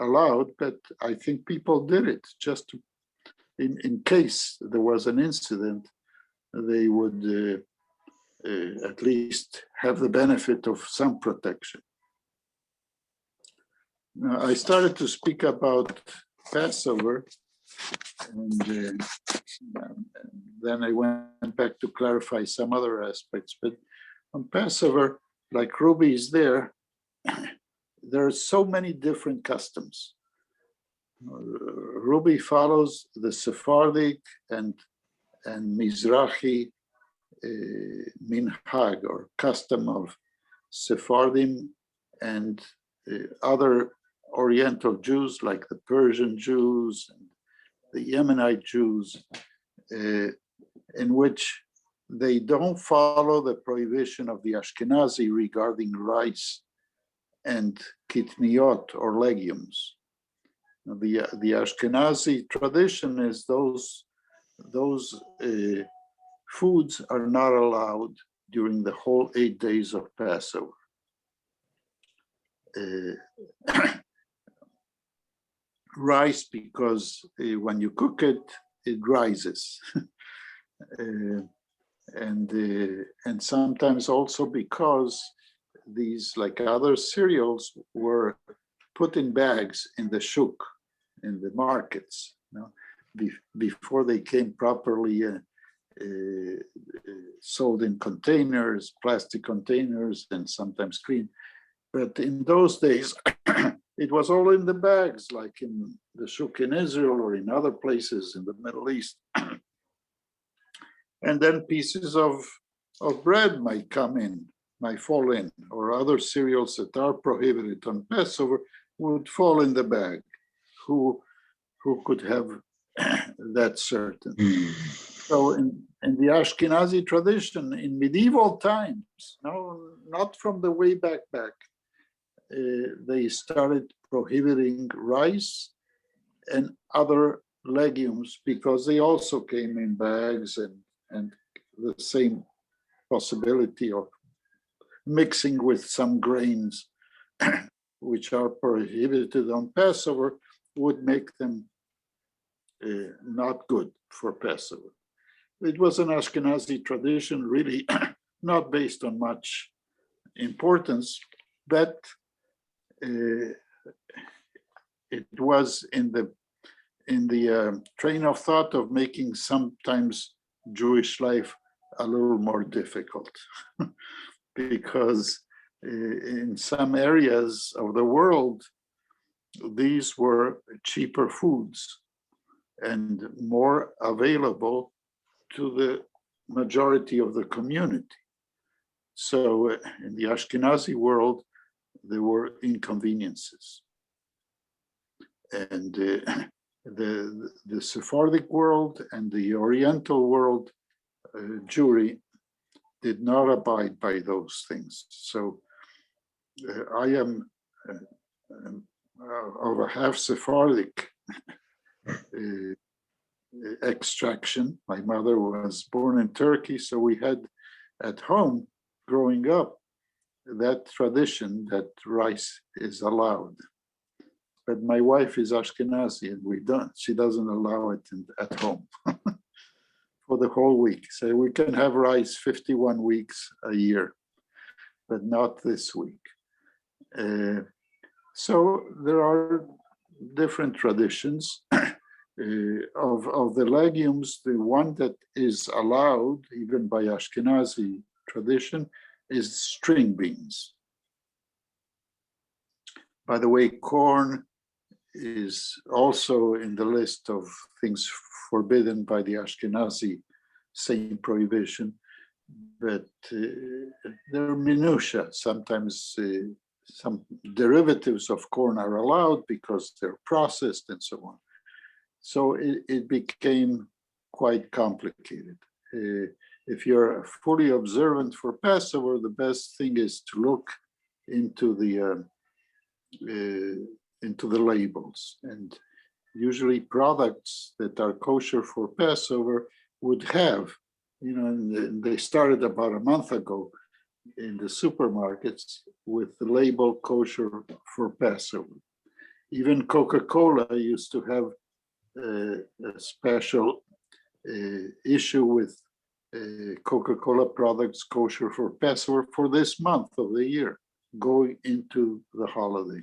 allowed, but I think people did it just to, in case there was an incident, they would at least have the benefit of some protection. Now, I started to speak about Passover, and then I went back to clarify some other aspects. But on Passover, like Ruby is there, there are so many different customs. Ruby follows the Sephardic and Mizrahi minhag, or custom of Sephardim and other Oriental Jews, like the Persian Jews and the Yemenite Jews, in which they don't follow the prohibition of the Ashkenazi regarding rice and kitniot, or legumes. The Ashkenazi tradition is those foods are not allowed during the whole 8 days of Passover. Rice, because when you cook it, it rises. And sometimes also because these, like other cereals, were put in bags in the shuk, in the markets, before they came properly sold in containers, plastic containers, and sometimes clean. But in those days, it was all in the bags, like in the shuk in Israel or in other places in the Middle East. And then pieces of bread might fall in, or other cereals that are prohibited on Passover would fall in the bag. Who could have that certainty? So in the Ashkenazi tradition, in medieval times, not from the way back, they started prohibiting rice and other legumes because they also came in bags, and the same possibility of mixing with some grains which are prohibited on Passover would make them not good for Passover. It was an Ashkenazi tradition, really not based on much importance, but it was in the train of thought of making sometimes Jewish life a little more difficult, because in some areas of the world, these were cheaper foods and more available to the majority of the community. So in the Ashkenazi world, there were inconveniences. And the Sephardic world and the Oriental world, Jewry, did not abide by those things. So I am of a half Sephardic extraction. My mother was born in Turkey, so we had at home, growing up, that tradition that rice is allowed. But my wife is Ashkenazi, and she doesn't allow it at home for the whole week. So we can have rice 51 weeks a year, but not this week. So there are different traditions. Of the legumes, the one that is allowed, even by Ashkenazi tradition, is string beans. By the way, corn is also in the list of things forbidden by the Ashkenazi same prohibition, but there are minutiae. Sometimes some derivatives of corn are allowed because they're processed and so on. So it became quite complicated. If you're fully observant for Passover, the best thing is to look into the labels. And usually products that are kosher for Passover would have, and they started about a month ago in the supermarkets with the label kosher for Passover. Even Coca-Cola used to have a special issue with Coca-Cola products kosher for Passover for this month of the year, going into the holiday.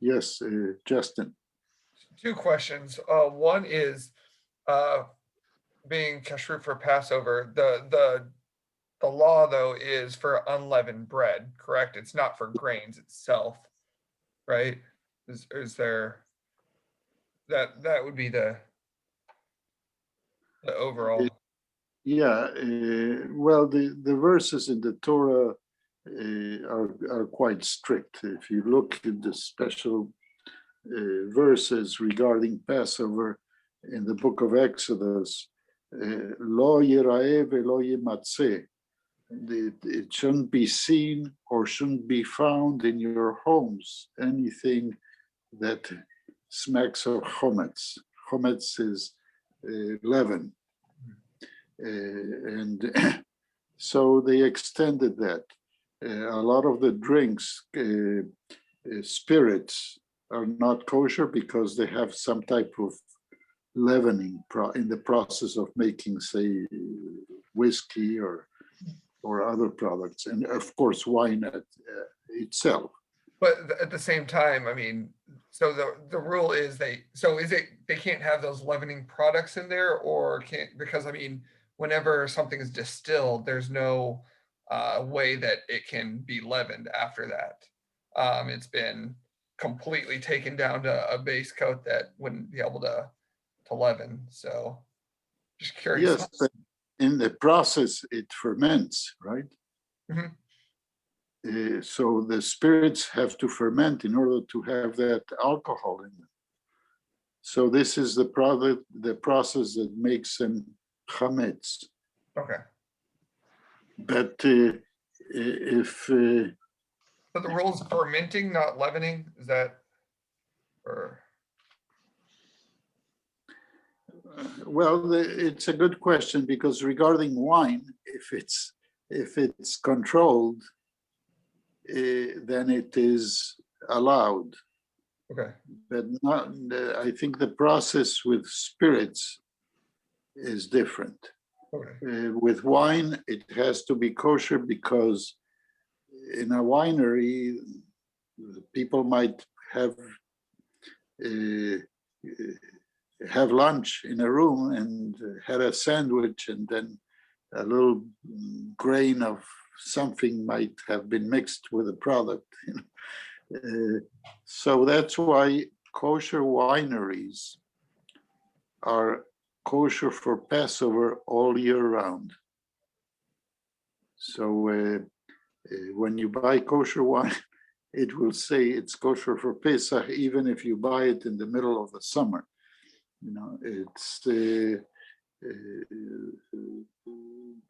Yes, Justin. Two questions. One is being kashrut for Passover. The law though is for unleavened bread, correct? It's not for grains itself, right? Is there that would be the overall. Yeah, well, the verses in the Torah are quite strict. If you look at the special verses regarding Passover in the book of Exodus, lo yira'eh ve'lo yimatzeh, it shouldn't be seen or shouldn't be found in your homes, anything that smacks of chometz. Chometz is leaven. And so they extended that. A lot of the drinks, spirits, are not kosher because they have some type of leavening in the process of making, say, whiskey or other products, and of course wine itself. But at the same time, I mean, so the rule is they can't have those leavening products in there, or can't, because I mean, whenever something is distilled, there's no way that it can be leavened after that. It's been completely taken down to a base coat that wouldn't be able to leaven. So just curious. Yes, but in the process it ferments, right? Mm-hmm. So the spirits have to ferment in order to have that alcohol in them. So this is the process that makes them chametz. Okay. But if So the rule is fermenting, not leavening. Is that, or? Well, it's a good question, because regarding wine, if it's controlled, then it is allowed. Okay. But not. I think the process with spirits is different. Okay. With wine, it has to be kosher because in a winery, people might have lunch in a room and had a sandwich, and then a little grain of something might have been mixed with the product. So that's why kosher wineries are kosher for Passover all year round. So when you buy kosher wine, it will say it's kosher for Pesach, even if you buy it in the middle of the summer. You know, it's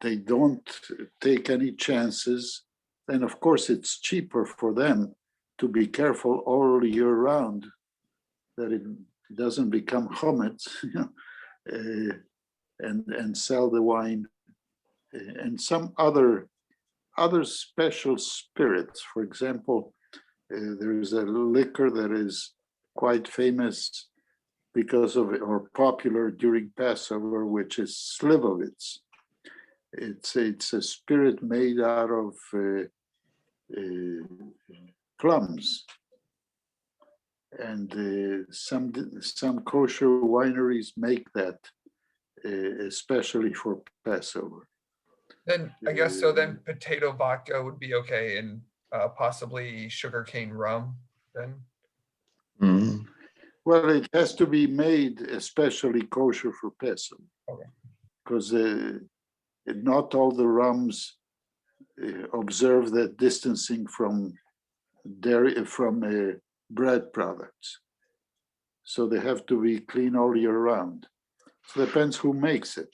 they don't take any chances, and of course it's cheaper for them to be careful all year round that it doesn't become chometz, you know, and sell the wine and some other special spirits. For example, there is a liquor that is quite famous because of it, or popular during Passover, which is slivovitz. It's a spirit made out of plums, and some kosher wineries make that especially for Passover. Then I guess so. Then potato vodka would be okay, and possibly sugarcane rum. Then. Mhm. Well, it has to be made especially kosher for Passover, because not all the rums observe that distancing from dairy, from bread products. So they have to be clean all year round. So it depends who makes it.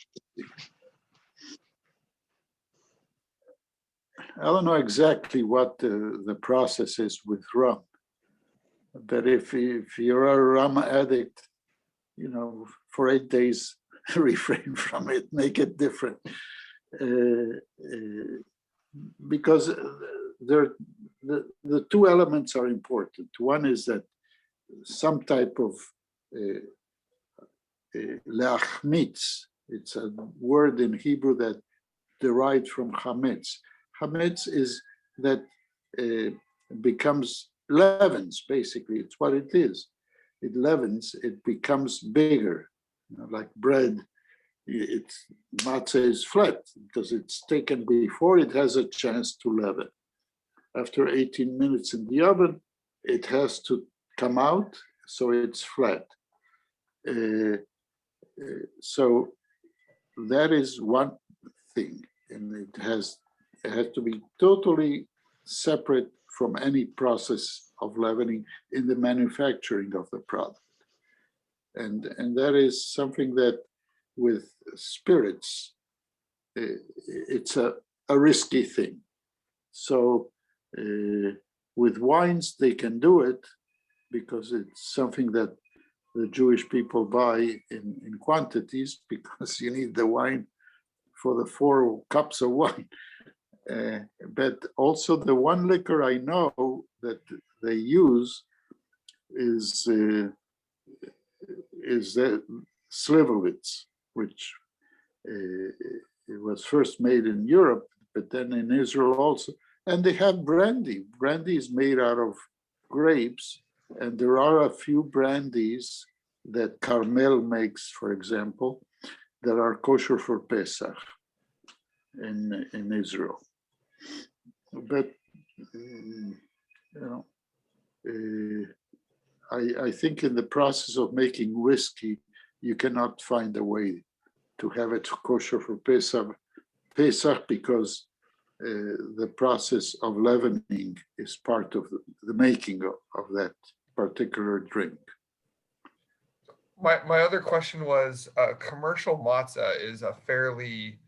I don't know exactly what the process is with rum, but if you're a rum addict, you know, for 8 days, refrain from it, make it different. Because the two elements are important. One is that some type of leachmitz, it's a word in Hebrew that derived from chametz. Chametz is that becomes leavens, basically. It's what it is. It leavens, it becomes bigger, like bread. It's matzah is flat because it's taken before it has a chance to leaven. After 18 minutes in the oven, it has to come out, so it's flat. So that is one thing, and it has to be totally separate from any process of leavening in the manufacturing of the product. And that is something that with spirits, it's a risky thing. So with wines, they can do it because it's something that the Jewish people buy in quantities, because you need the wine for the 4 cups of wine. But also the one liquor I know that they use is the Slivovitz, which it was first made in Europe, but then in Israel also. And they have brandy. Brandy is made out of grapes, and there are a few brandies that Carmel makes, for example, that are kosher for Pesach in Israel. But I think in the process of making whiskey, you cannot find a way to have it kosher for Pesach because the process of leavening is part of the making of that particular drink. My other question was, commercial matzah is a fairly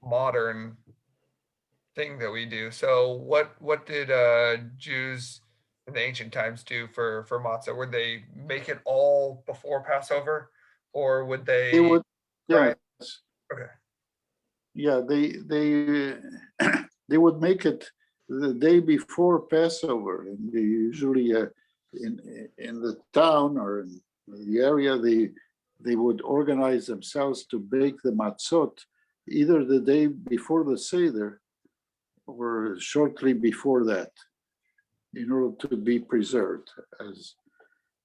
modern thing that we do. So what did Jews in the ancient times do for matzah? Would they make it all before Passover, or would they would, right? yes. Okay. Yeah, they would make it the day before Passover, and they usually in the town or in the area they would organize themselves to bake the matzot either the day before the Seder or shortly before that, in order to be preserved.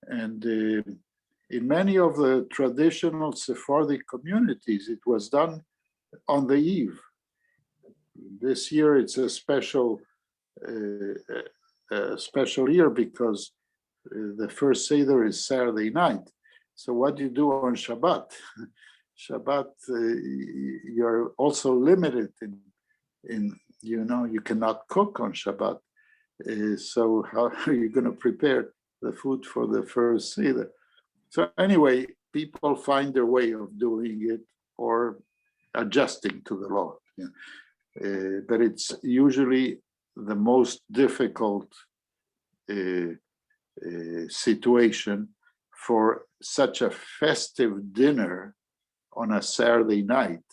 In many of the traditional Sephardic communities, it was done on the eve. This year it's a special year because the first Seder is Saturday night. So what do you do on Shabbat? Shabbat, you're also limited in you cannot cook on Shabbat. So how are you going to prepare the food for the first Seder? So anyway, people find their way of doing it or adjusting to the law. But it's usually the most difficult situation for such a festive dinner on a Saturday night,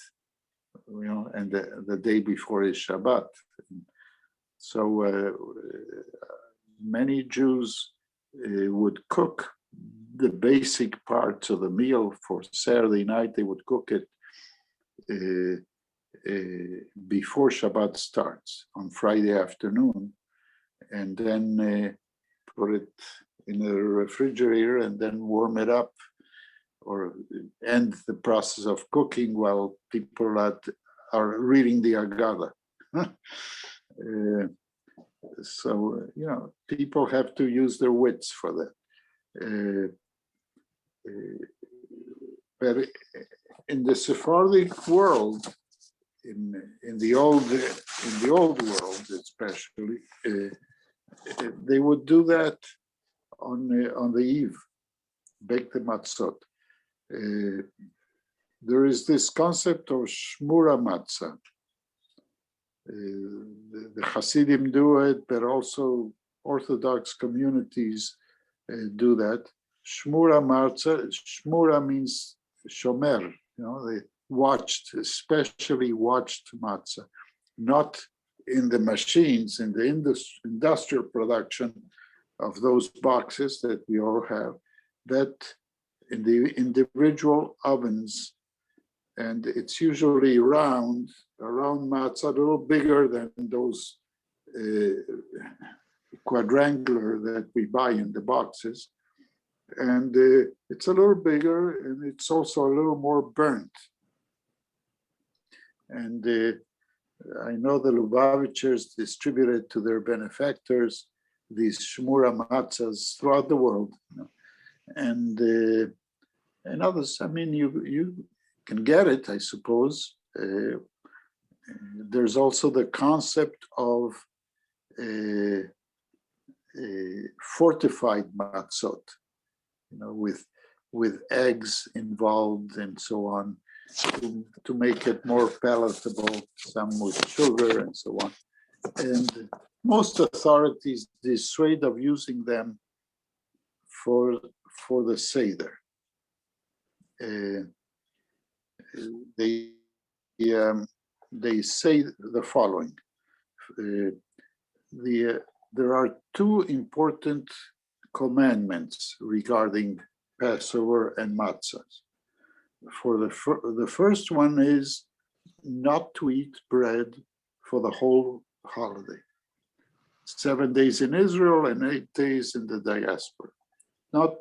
and the day before is Shabbat. So many Jews would cook the basic parts of the meal for Saturday night. They would cook it before Shabbat starts on Friday afternoon, and then put it in a refrigerator and then warm it up or end the process of cooking while people are reading the Agada. So, people have to use their wits for that. But in the Sephardic world, in the old world especially, they would do that on the eve, bake the matzot. There is this concept of shmura matzah. The Hasidim do it, but also Orthodox communities do that. Shmura matzah. Shmura means shomer. They watched, especially watched matzah, not in the machines, in the industrial production of those boxes that we all have, but in the individual ovens. And it's usually around matzah, a little bigger than those quadrangular that we buy in the boxes. And it's a little bigger, and it's also a little more burnt. And I know the Lubavitchers distributed to their benefactors these shmura matzahs throughout the world, and others. I mean, you can get it, I suppose. There's also the concept of fortified matzot, with eggs involved and so on, to make it more palatable, some with sugar and so on. And most authorities dissuade of using them for the Seder. They say the following. There are two important commandments regarding Passover and matzahs. For the first one is not to eat bread for the whole holiday. 7 days in Israel and 8 days in the diaspora. Not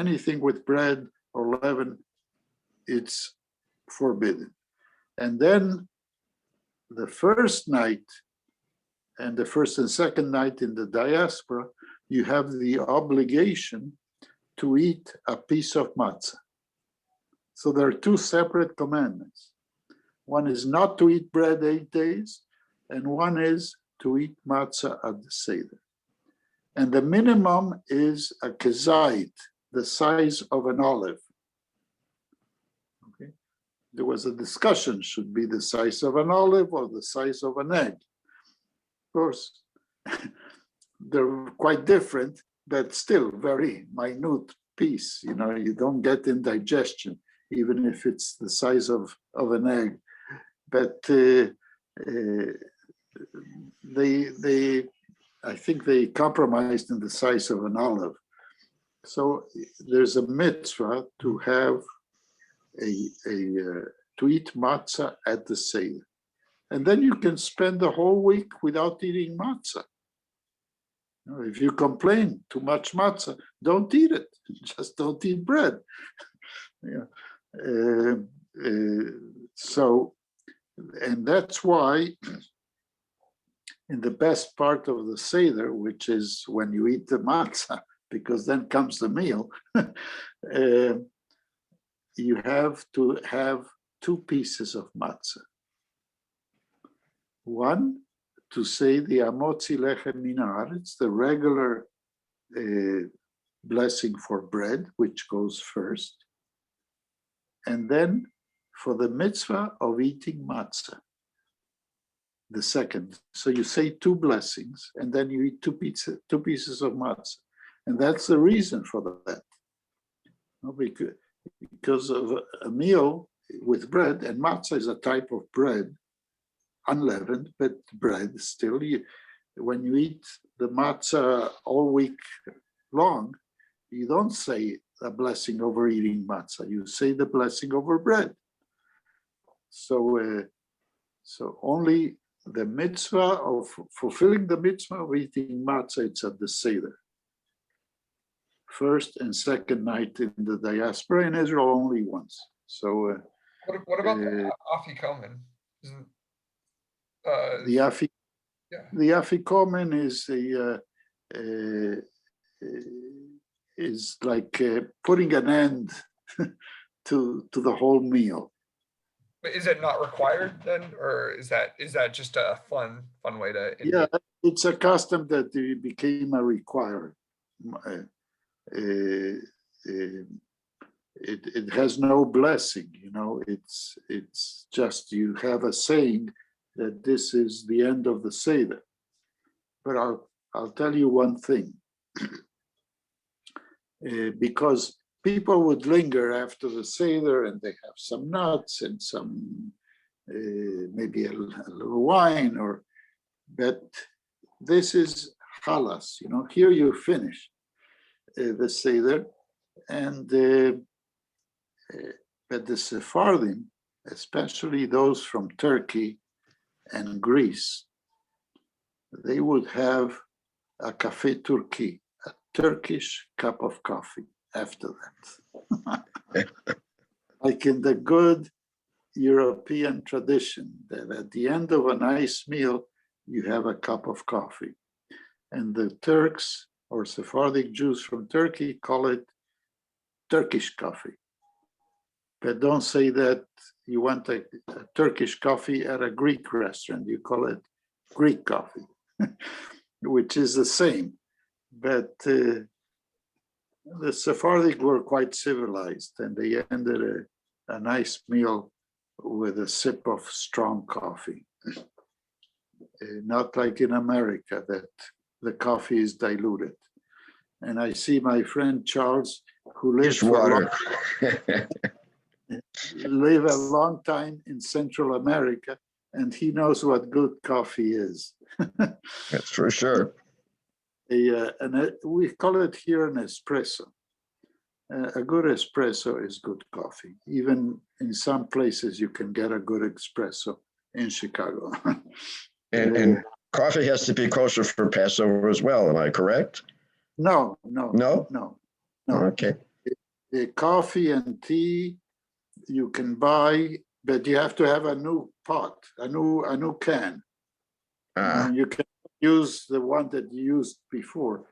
anything with bread or leaven, it's forbidden. And then the first night and the first and second night in the diaspora, you have the obligation to eat a piece of matzah. So there are two separate commandments. One is not to eat bread 8 days, and one is to eat matzah at the Seder. And the minimum is a kezait, the size of an olive. Okay. There was a discussion, should be the size of an olive or the size of an egg. Of course, they're quite different, but still very minute piece. You don't get indigestion, even if it's the size of an egg. But I think they compromised in the size of an olive. So there's a mitzvah to have to eat matzah at the Seder. And then you can spend the whole week without eating matzah. If you complain too much matzah, don't eat it. Just don't eat bread. And that's why in the best part of the Seder, which is when you eat the matzah, because then comes the meal, you have to have 2 pieces of matzah. One, to say the Amotzi Lechem Min Haaretz, the regular blessing for bread, which goes first, and then for the mitzvah of eating matzah, the second. So you say 2 blessings, and then you eat 2 pieces of matzah. And that's the reason for that. Because of a meal with bread, and matzah is a type of bread, unleavened, but bread still. When you eat the matzah all week long, you don't say a blessing over eating matzah. You say the blessing over bread. So only the mitzvah of fulfilling the mitzvah of eating matzah, it's at the Seder. First and second night in the diaspora, in Israel only once. So what about the afikomen? The afikomen is like putting an end to the whole meal. But is it not required then, or is that just a fun way to? Yeah, it's a custom that became a requirement. It has no blessing, it's just you have a saying that this is the end of the Seder. But I'll tell you one thing, because people would linger after the Seder and they have some nuts and some maybe a little wine, but this is halas, here you finish the Seder, and but the Sephardim, especially those from Turkey and Greece, they would have a café turki, a Turkish cup of coffee after that. Like in the good European tradition, that at the end of a nice meal, you have a cup of coffee. And the Turks or Sephardic Jews from Turkey call it Turkish coffee. But don't say that you want a Turkish coffee at a Greek restaurant. You call it Greek coffee, which is the same. But the Sephardic were quite civilized, and they ended a nice meal with a sip of strong coffee. Not like in America, that the coffee is diluted. And I see my friend Charles, who lived live a long time in Central America, and he knows what good coffee is. That's for sure. We call it here an espresso. A good espresso is good coffee. Even in some places, you can get a good espresso in Chicago. And coffee has to be kosher for Passover as well. Am I correct? No. Okay. The coffee and tea you can buy, but you have to have a new pot, a new can. You can use the one that you used before.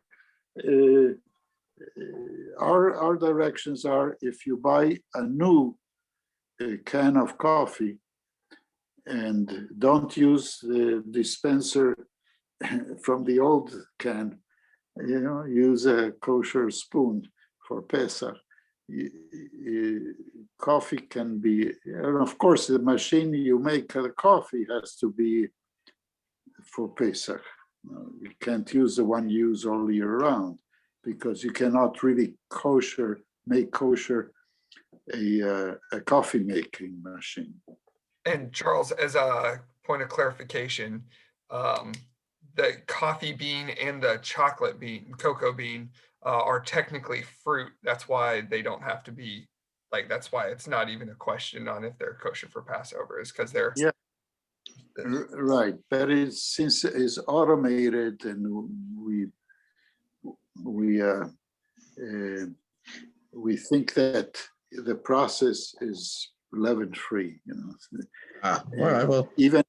Our directions are, if you buy a new can of coffee and don't use the dispenser from the old can, use a kosher spoon for Pesach. Coffee can be, and of course, the machine you make the coffee has to be for Pesach. You can't use the one you use all year round, because you cannot really make kosher a coffee making machine. And Charles, as a point of clarification, the coffee bean and the chocolate bean, cocoa bean, are technically fruit. That's why they don't have to be, like, that's why it's not even a question on if they're kosher for Passover, is because they're. Yeah. Right, but since it's automated, and we think that the process is leaven free. All right. Well, even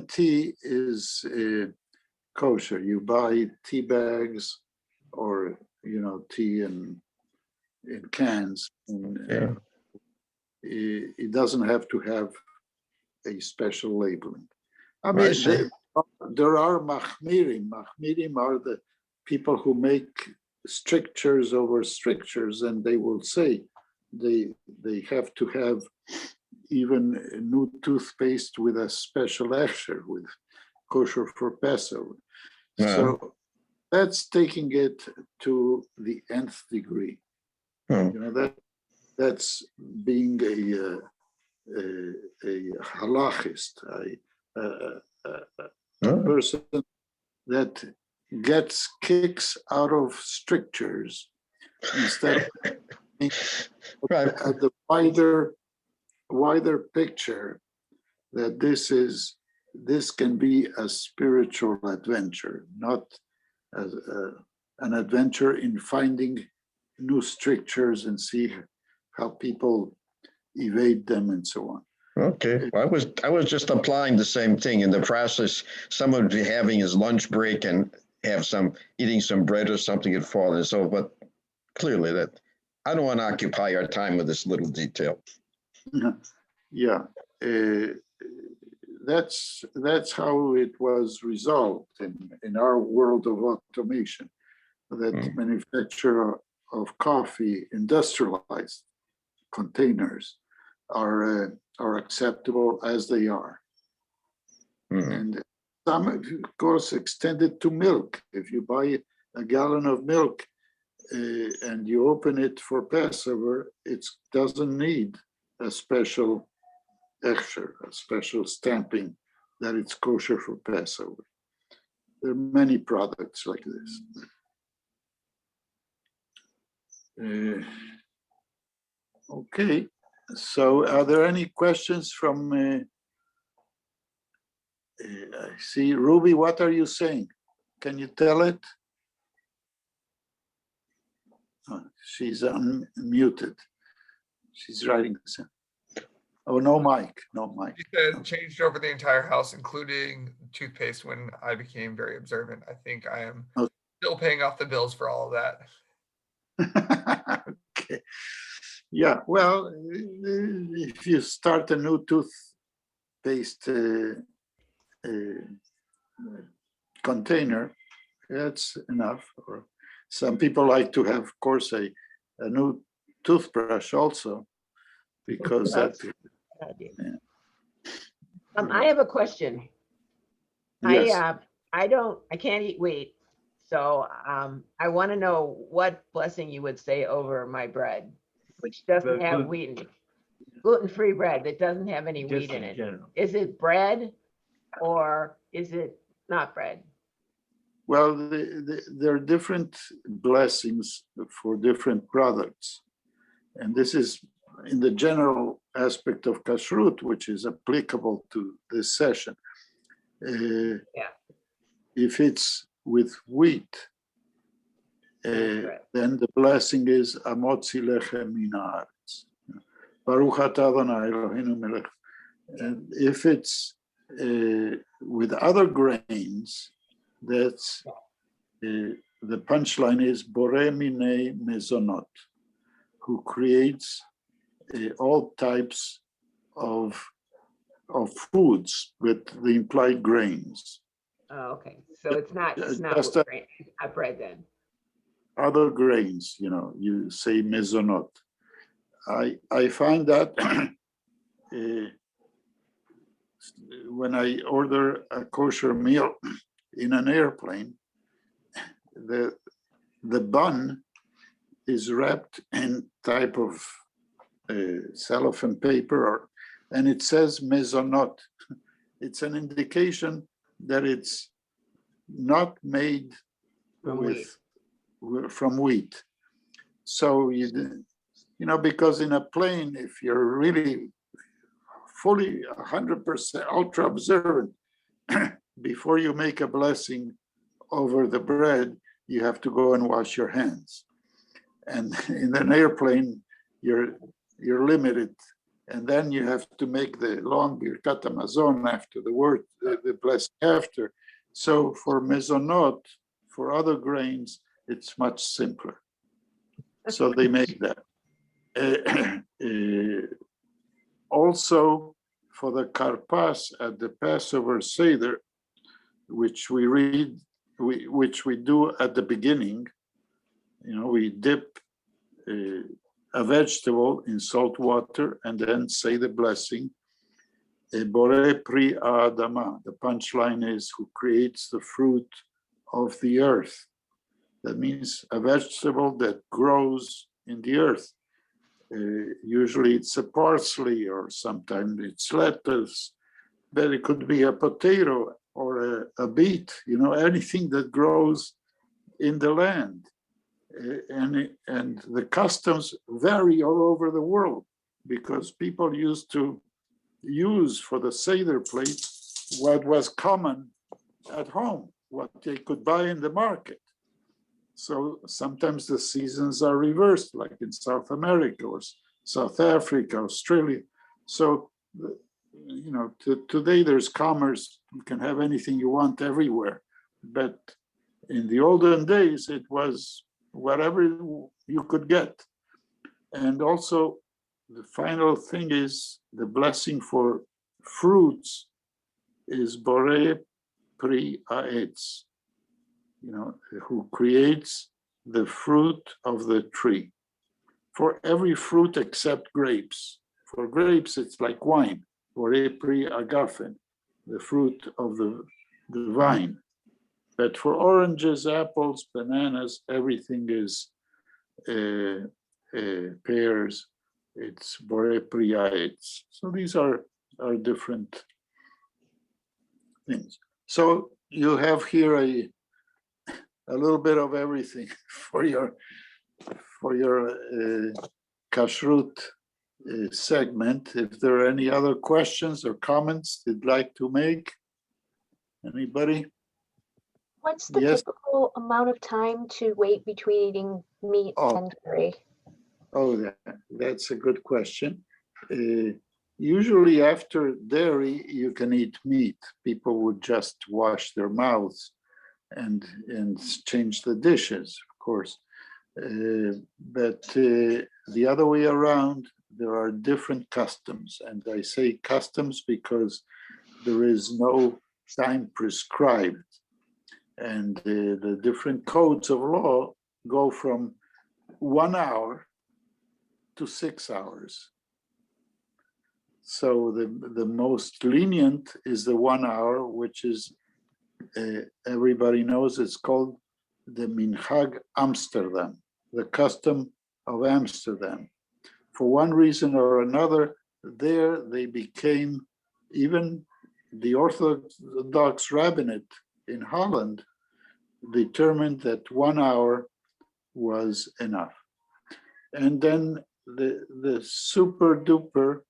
tea is kosher. You buy tea bags or tea in cans, and it doesn't have to have a special labeling. I mean, there are machmirim. Machmirim are the people who make strictures over strictures, and they will say they have to have even a new toothpaste with a special hechsher, with kosher for Passover. So that's taking it to the nth degree. That's being a halachist, a person that gets kicks out of strictures instead of at the wider picture, that this can be a spiritual adventure, not as an adventure in finding new strictures and see how people evade them and so on. Okay, well, I was just applying the same thing. In the process, someone would be having his lunch break and have eating some bread or something had fallen. So, but clearly that I don't want to occupy our time with this little detail. Yeah, that's how it was resolved in our world of automation. That manufacture of coffee, industrialized containers, are acceptable as they are. And some, of course, extended to milk. If you buy a gallon of milk and you open it for Passover, it doesn't need a special hechsher, a special stamping that it's kosher for Passover. There are many products like this. Okay, so are there any questions from, I see, Ruby, what are you saying? Can you tell it? Oh, she's unmuted. She's writing. Oh, no mic, no mic. She said changed over the entire house, including toothpaste, when I became very observant. I think I am Okay. still paying off the bills for all of that. Okay. Yeah, well, if you start a new toothpaste container, that's enough. Or some people like to have, of course, a new toothbrush also, because that. I have a question. Yes. I can't eat wheat. So I want to know what blessing you would say over my bread, which doesn't have wheat in it. Gluten-free bread that doesn't have any wheat Just in in it. general. Is it bread or is it not bread? Well, there are different blessings for different products. And this is in the general aspect of Kashrut, which is applicable to this session. If it's with wheat, then the blessing is Amotzi lechem min haaretz. Baruch atah Adonai Eloheinu melech. And if it's with other grains, that's the punchline is Borei minei mezonot, who creates all types of foods with the implied grains. Oh, okay. So it's not Just grain, it's not bread then. Other grains, you say mezonot. I find that when I order a kosher meal in an airplane, the bun is wrapped in type of cellophane paper, and it says mezonot. It's an indication that it's not made from wheat. So because in a plane, if you're really fully 100% ultra observant, before you make a blessing over the bread, you have to go and wash your hands. And in an airplane, you're limited. And then you have to make the long Birkat Hamazon after the word, the blessing after. So for mezonot, for other grains, it's much simpler. So they make that. Also, for the karpas at the Passover Seder, which we do at the beginning, we dip a vegetable in salt water and then say the blessing. Borei pri ha'adama. The punchline is who creates the fruit of the earth. That means a vegetable that grows in the earth. Usually it's a parsley, or sometimes it's lettuce, but it could be a potato or a beet, anything that grows in the land. And the customs vary all over the world, because people used to use for the Seder plate what was common at home, what they could buy in the market. So sometimes the seasons are reversed, like in South America or South Africa, Australia. So, today there's commerce. You can have anything you want everywhere. But in the olden days, it was whatever you could get. And also, the final thing is the blessing for fruits is Borei pri ha'etz, who creates the fruit of the tree. For every fruit except grapes. For grapes, it's like wine. Borei pri agafen, the fruit of the vine. But for oranges, apples, bananas, everything is pears. It's Borei pri ha'etz. So these are different things. So you have here a little bit of everything for your Kashrut segment. If there are any other questions or comments they'd like to make, anybody? What's the Yes. typical amount of time to wait between eating meat Oh. and dairy? Oh, that's a good question. Usually after dairy, you can eat meat. People would just wash their mouths and change the dishes, of course. But the other way around, there are different customs. And I say customs because there is no time prescribed. And the different codes of law go from 1 hour to 6 hours. So the most lenient is the 1 hour, which is, everybody knows it's called the Minhag Amsterdam, the custom of Amsterdam. For one reason or another, there they became, even the Orthodox rabbinate in Holland determined that 1 hour was enough. And then the super duper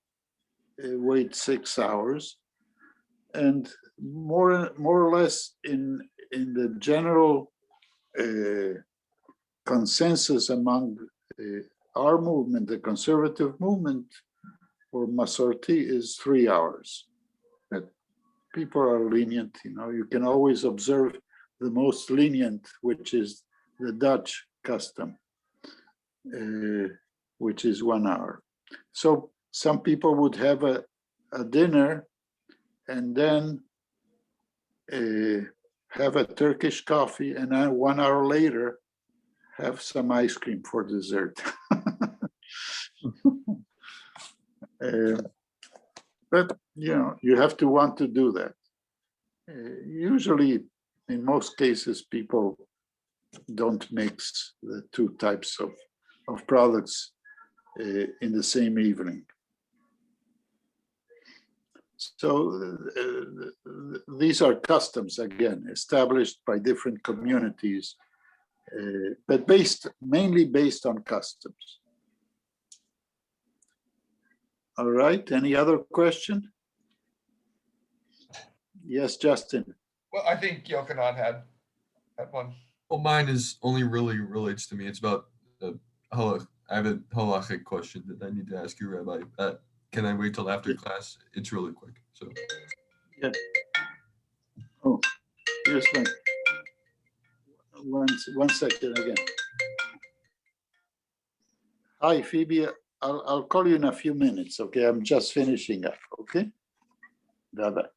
wait 6 hours, and more or less in the general consensus among our movement, the conservative movement, or Masorti, is 3 hours. But people are lenient, you can always observe the most lenient, which is the Dutch custom, which is 1 hour. So some people would have a dinner and then have a Turkish coffee, and then 1 hour later have some ice cream for dessert. But you have to want to do that. Usually, in most cases, people don't mix the two types of products in the same evening. So these are customs, again, established by different communities, but mainly based on customs. All right, any other question? Yes, Justin. Well, I think Yochanan had one. Well, mine is only really relates to me. It's about I have a halachic question that I need to ask you, Rabbi. Can I wait till after class? It's really quick. So. Yeah. Oh, here's one second again. Hi, Phoebe. I'll call you in a few minutes. Okay, I'm just finishing up. Okay. Bye-bye.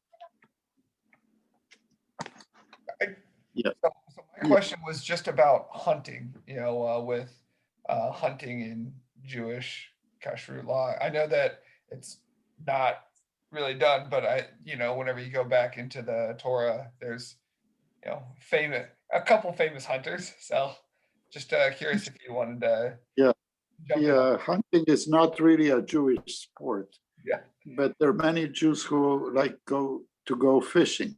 Yeah. So my question was just about hunting, with hunting in Jewish Kashrut law. I know that it's not really done, but whenever you go back into the Torah, there's, a couple famous hunters. So just curious if you wanted to. Yeah, hunting is not really a Jewish sport. Yeah. But there are many Jews who like to go fishing.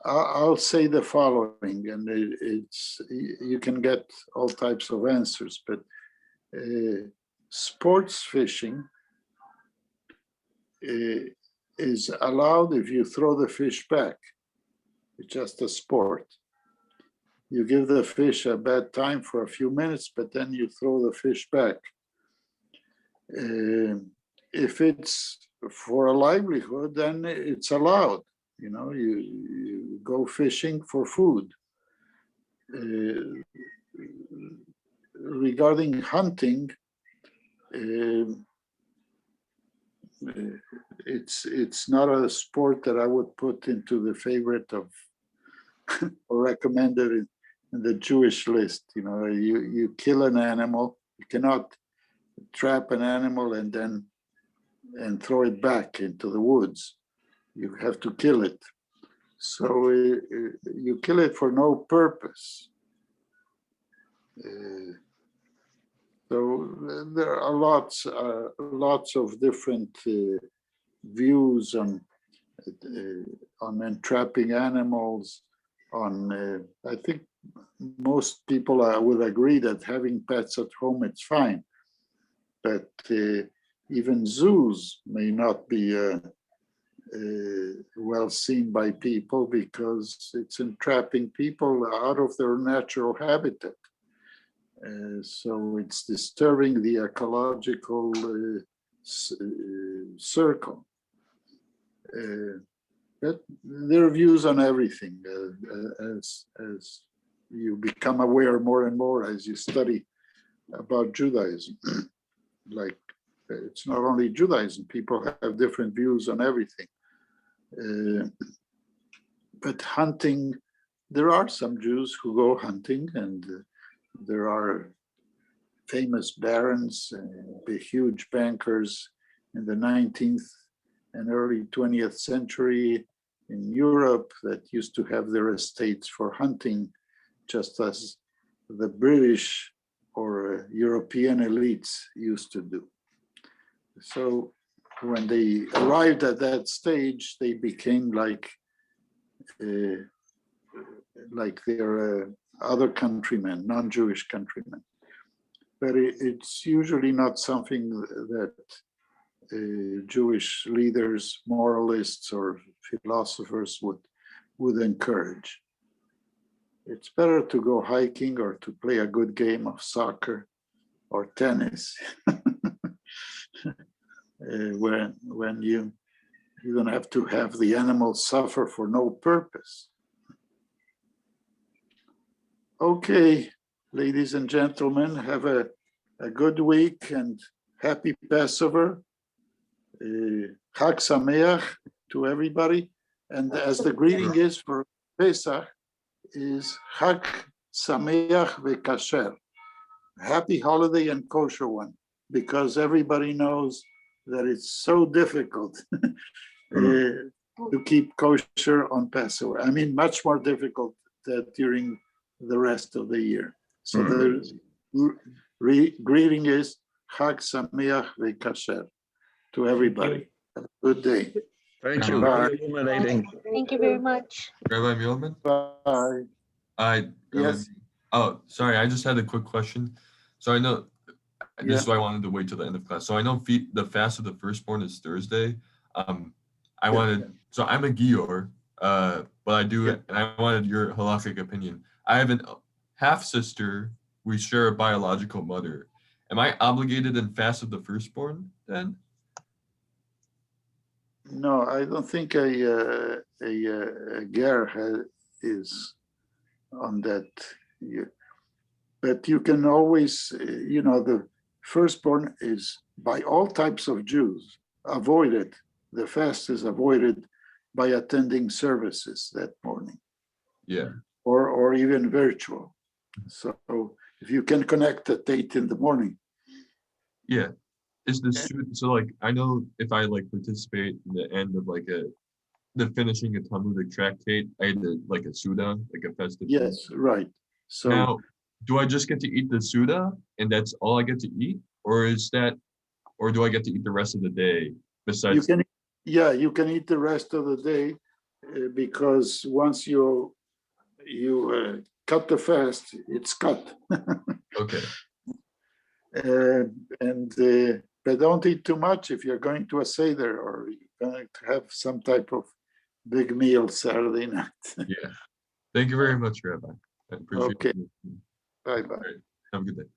I'll say the following, and you can get all types of answers, but sports fishing is allowed if you throw the fish back. It's just a sport. You give the fish a bad time for a few minutes, but then you throw the fish back. If it's for a livelihood, then it's allowed. You go fishing for food. Regarding hunting, it's not a sport that I would put into the favorite of or recommended in the Jewish list. You kill an animal, you cannot trap an animal and throw it back into the woods. You have to kill it. So you kill it for no purpose. So there are lots of different views on entrapping animals. I think most people would agree that having pets at home, it's fine. But even zoos may not be well seen by people because it's entrapping people out of their natural habitat. So it's disturbing the ecological circle. But there are views on everything as you become aware more and more as you study about Judaism. Like it's not only Judaism, people have different views on everything. But hunting, there are some Jews who go hunting, and there are famous barons, huge bankers in the 19th and early 20th century in Europe that used to have their estates for hunting, just as the British or European elites used to do. So when they arrived at that stage, they became like their other countrymen, non-Jewish countrymen. But it's usually not something that Jewish leaders, moralists, or philosophers would encourage. It's better to go hiking or to play a good game of soccer or tennis when you don't have to have the animals suffer for no purpose. Okay, ladies and gentlemen, have a good week and happy Passover. Chag Sameach to everybody. And as the greeting is for Pesach, is Chag Sameach veKosher. Happy holiday and kosher one, because everybody knows that it's so difficult to keep kosher on Passover. I mean, much more difficult than during the rest of the year. So the greeting is Chag Sameach veKosher to everybody. Have a good day. Thank you. Bye. Very illuminating. Thank you very much. Rabbi Mirelman? Bye. Yes. Oh, sorry. I just had a quick question. So I know this is why I wanted to wait till the end of class. So I know the fast of the firstborn is Thursday. So I'm a Gior, but I do, and I wanted your halakhic opinion. I have a half sister. We share a biological mother. Am I obligated in fast of the firstborn then? No, I don't think a ger is on that. But you can always, the firstborn is by all types of Jews avoided. The fast is avoided by attending services that morning. Yeah. Or even virtual. So if you can connect at 8 in the morning. Yeah. Is the student, so like I know if I like participate in the end of like the finishing a Talmudic tractate, I had like a Suda, like a festive. Yes, right. So now, do I just get to eat the Suda and that's all I get to eat? Or do I get to eat the rest of the day besides? you can eat the rest of the day because once you cut the fast, it's cut. Okay. But don't eat too much if you're going to a Seder or you're going to have some type of big meal Saturday night. Yeah. Thank you very much, Rabbi. I appreciate it. Bye-bye. Have a good day.